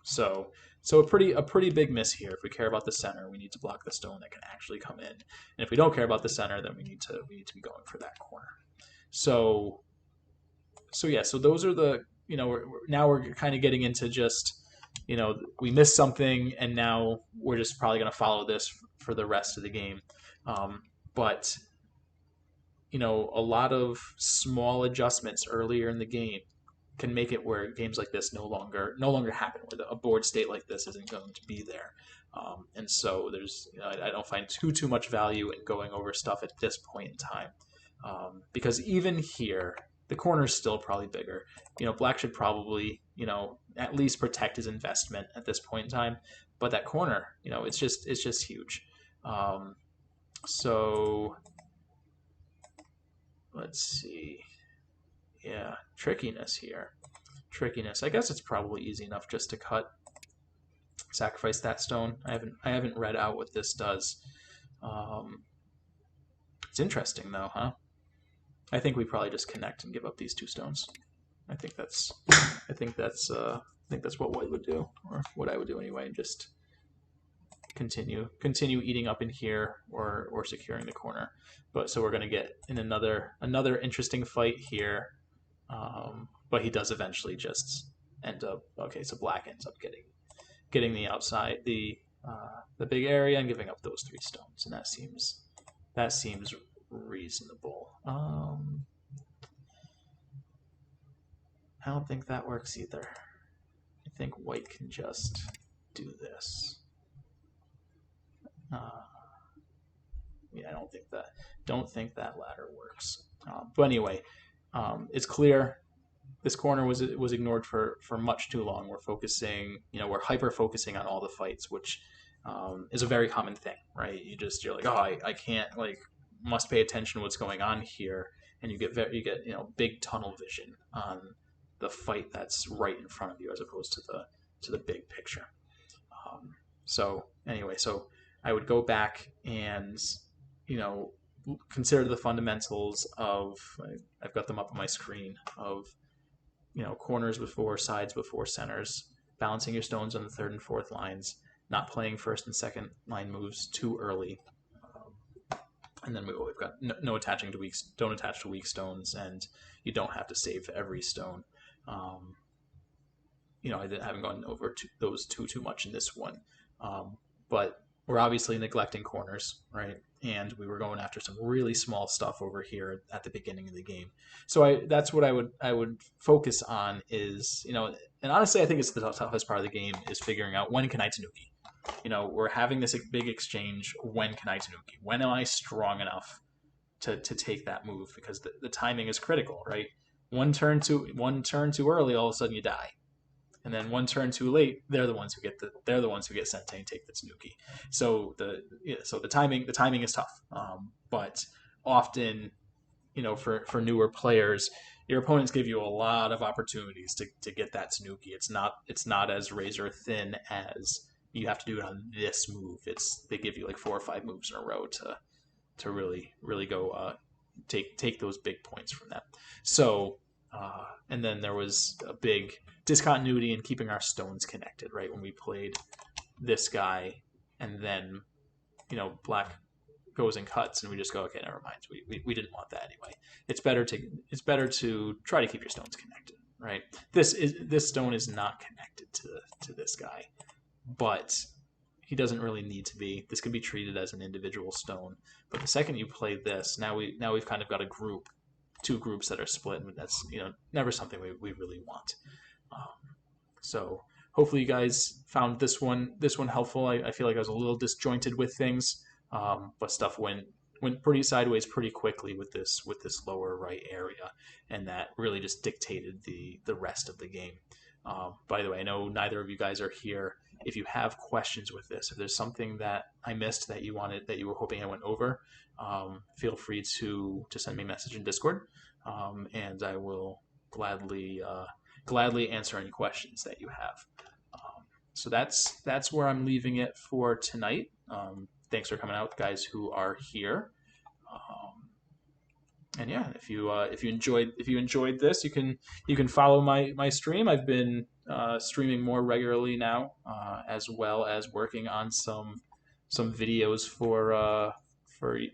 So a pretty big miss here. If we care about the center, we need to block the stone that can actually come in. And if we don't care about the center, then we need to be going for that corner. So those are the, we're kind of getting into just, we missed something, and now we're just probably going to follow this for the rest of the game. But a lot of small adjustments earlier in the game can make it where games like this no longer happen, where a board state like this isn't going to be there. And so there's, I don't find too much value in going over stuff at this point in time, because even here, the corner is still probably bigger. Black should probably, at least protect his investment at this point in time. But that corner, it's just huge. So let's see. Yeah, trickiness here. I guess it's probably easy enough just to sacrifice that stone. I haven't read out what this does. It's interesting though, huh? I think we probably just connect and give up these 2 stones. I think that's what white would do, or what I would do anyway, and just continue eating up in here or securing the corner. But so we're going to get in another interesting fight here. But he does eventually just end up, okay, so black ends up getting the outside, the big area, and giving up those 3 stones, and that seems reasonable. I don't think that works either. I think white can just do this. Yeah, I don't think that ladder works. But anyway, it's clear this corner was ignored for much too long. We're focusing, we're hyper focusing on all the fights, which is a very common thing, right? You're like, oh, I can't, must pay attention to what's going on here, and you get big tunnel vision on the fight that's right in front of you, as opposed to the big picture. So anyway, I would go back and consider the fundamentals of, I've got them up on my screen, of corners before, sides before, centers, balancing your stones on the 3rd and 4th lines, not playing 1st and 2nd line moves too early. And then we've got no attaching to don't attach to weak stones, and you don't have to save every stone. I haven't gone over those too much in this one, but we're obviously neglecting corners, right? And we were going after some really small stuff over here at the beginning of the game. So that's what I would focus on is, and honestly, I think it's the toughest part of the game is figuring out, when can I Tanuki? We're having this big exchange. When can I Tanuki? When am I strong enough to take that move? Because the timing is critical, right? One turn too early, all of a sudden you die. And then one turn too late, they're the ones who get sent to take the Tanuki. So the timing is tough. But often, for newer players, your opponents give you a lot of opportunities to get that Tanuki. It's not as razor thin as you have to do it on this move. They give you like 4 or 5 moves in a row to really go take those big points from them. So and then there was a big discontinuity in keeping our stones connected, right? When we played this guy, and then black goes and cuts, and we just go, okay, never mind. We didn't want that anyway. It's better to try to keep your stones connected, right? This stone is not connected to this guy, but he doesn't really need to be. This can be treated as an individual stone. But the second you play this, now we've kind of got a group, 2 groups that are split, and that's never something we really want. So hopefully you guys found this one helpful. I feel like I was a little disjointed with things, but stuff went pretty sideways pretty quickly with this lower right area, and that really just dictated the rest of the game. By the way, I know neither of you guys are here. If you have questions with this, if there's something that I missed that you were hoping I went over, feel free to send me a message in Discord, and I will gladly answer any questions that you have. So that's where I'm leaving it for tonight. Thanks for coming out, guys who are here. And yeah, if you enjoyed this, you can follow my stream. I've been streaming more regularly now, as well as working on some videos for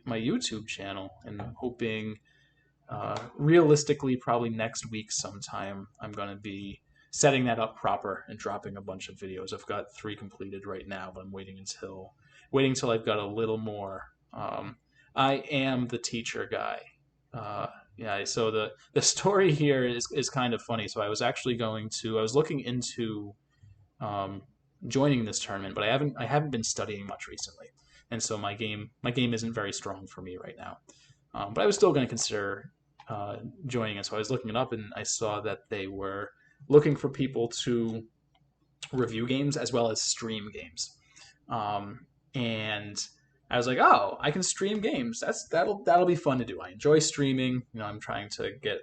my YouTube channel, and I'm hoping realistically probably next week sometime I'm going to be setting that up proper and dropping a bunch of videos. I've got 3 completed right now, but I'm waiting until I've got a little more. I am the teacher guy. Yeah, so the story here is kind of funny. So I was looking into joining this tournament, but I haven't been studying much recently, and so my game isn't very strong for me right now. But I was still going to consider joining it. So I was looking it up, and I saw that they were looking for people to review games as well as stream games. And I was like, oh, I can stream games. That'll be fun to do. I enjoy streaming. I'm trying to get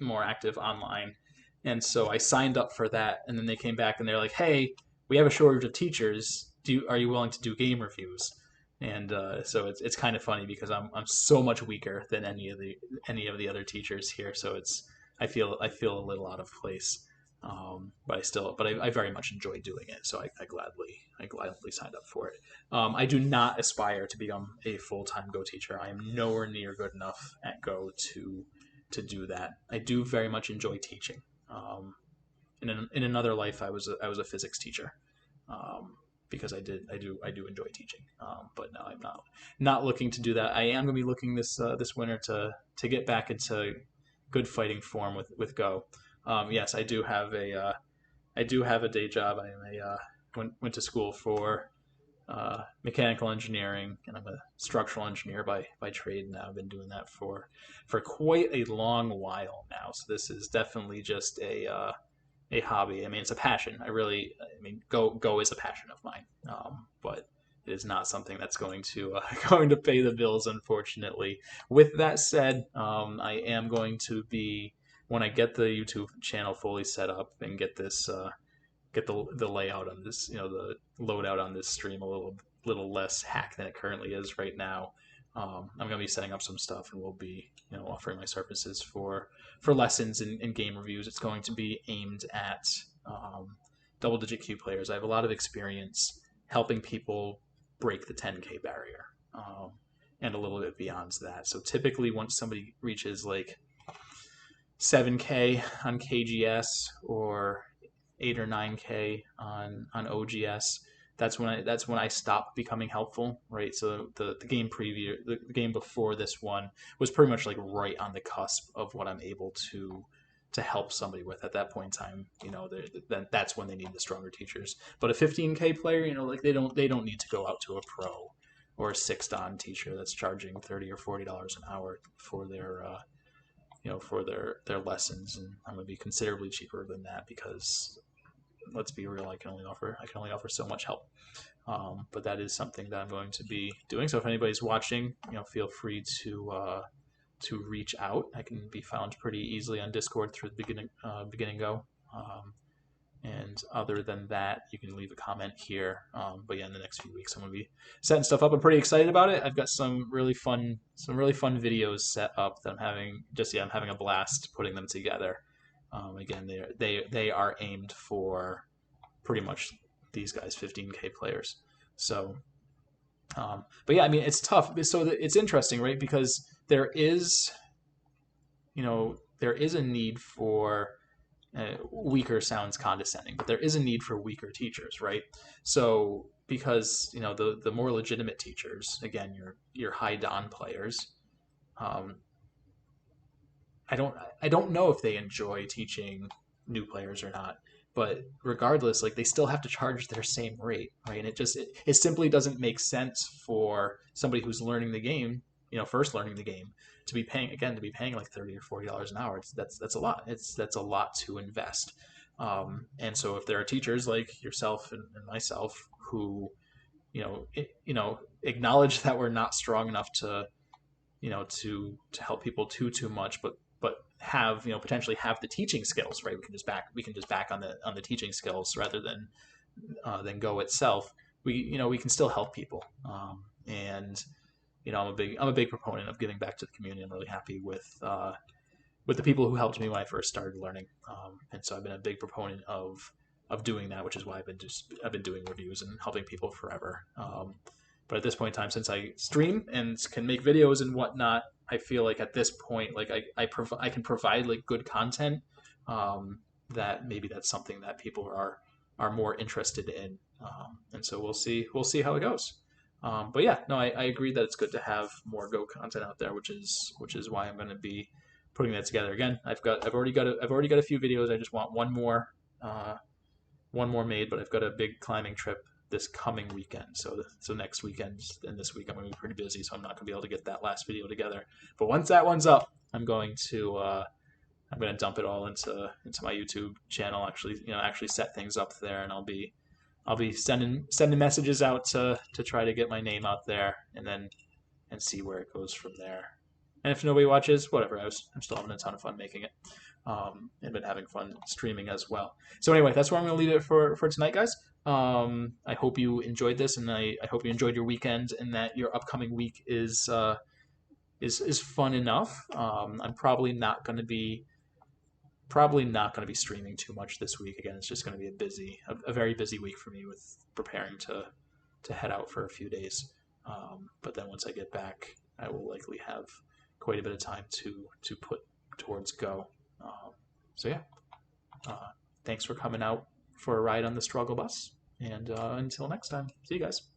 more active online, and so I signed up for that. And then they came back and they're like, hey, we have a shortage of teachers. Are you willing to do game reviews? And so it's kind of funny because I'm so much weaker than any of the other teachers here. So I feel a little out of place. But I very much enjoy doing it, so I gladly signed up for it. I do not aspire to become a full-time Go teacher. I am nowhere near good enough at Go to do that. I do very much enjoy teaching. In another life, I was a physics teacher, because I do enjoy teaching. But no, I'm not looking to do that. I am going to be looking this winter to get back into good fighting form with Go. Yes, I do have a day job. Went to school for mechanical engineering, and I'm a structural engineer by trade now. I've been doing that for quite a long while now. So this is definitely just a hobby. I mean, it's a passion. Go is a passion of mine. But it is not something that's going to pay the bills, unfortunately. With that said, I am going to be, when I get the YouTube channel fully set up and get this get the layout on this, the loadout on this stream a little less hack than it currently is right now. I'm going to be setting up some stuff, and we'll be offering my services for lessons and game reviews. It's going to be aimed at double-digit Q players. I have a lot of experience helping people break the 10K barrier, and a little bit beyond that. So typically, once somebody reaches like 7K on KGS or 8 or 9K on OGS, that's when I stopped becoming helpful, right? So the game preview, the game before this one was pretty much like right on the cusp of what I'm able to help somebody with at that point in time. That's when they need the stronger teachers. But a 15K player, like they don't need to go out to a pro or a 6-dan teacher that's charging $30 or $40 an hour for their for their lessons, and I'm going to be considerably cheaper than that because, let's be real, I can only offer so much help. But that is something that I'm going to be doing. So if anybody's watching, feel free to reach out. I can be found pretty easily on Discord through the beginning go. And other than that, you can leave a comment here. But yeah, in the next few weeks, I'm gonna be setting stuff up. I'm pretty excited about it. I've got some really fun videos set up that I'm having a blast putting them together. Again, they are aimed for pretty much these guys, 15K players. So, but yeah, I mean, it's tough. So it's interesting, right? Because there is a need for weaker sounds condescending, but there is a need for weaker teachers, right? So because the more legitimate teachers, again, your high don players, um, I don't know if they enjoy teaching new players or not, but regardless, like they still have to charge their same rate, right? And it simply doesn't make sense for somebody who's learning the game, first learning the game, to be paying like $30 or $40 an hour. That's a lot. That's a lot to invest. And so if there are teachers like yourself and myself who, acknowledge that we're not strong enough to help people too much, but have potentially have the teaching skills, right? We can just back on the teaching skills rather than Go itself. We can still help people, and I'm a big proponent of giving back to the community. I'm really happy with the people who helped me when I first started learning, and so I've been a big proponent of doing that, which is why I've been doing reviews and helping people forever. But at this point in time, since I stream and can make videos and whatnot, I feel like at this point, like I can provide like good content. That maybe that's something that people are more interested in, and so we'll see how it goes. But yeah, no, I agree that it's good to have more Go content out there, which is why I'm going to be putting that together. Again, I've already got a few videos. I just want one more made, but I've got a big climbing trip this coming weekend. So next weekend and this week I'm going to be pretty busy, so I'm not going to be able to get that last video together. But once that one's up, I'm going to dump it all into my YouTube channel. Actually set things up there, and I'll be sending messages out to try to get my name out there, and see where it goes from there. And if nobody watches, whatever. I'm still having a ton of fun making it, and been having fun streaming as well. So anyway, that's where I'm going to leave it for tonight, guys. I hope you enjoyed this, and I hope you enjoyed your weekend, and that your upcoming week is fun enough. I'm probably not going to be streaming too much this week. Again, it's just going to be a very busy week for me with preparing to head out for a few days. But then once I get back, I will likely have quite a bit of time to put towards Go. So yeah, thanks for coming out for a ride on the Strugglebus, and until next time, see you guys.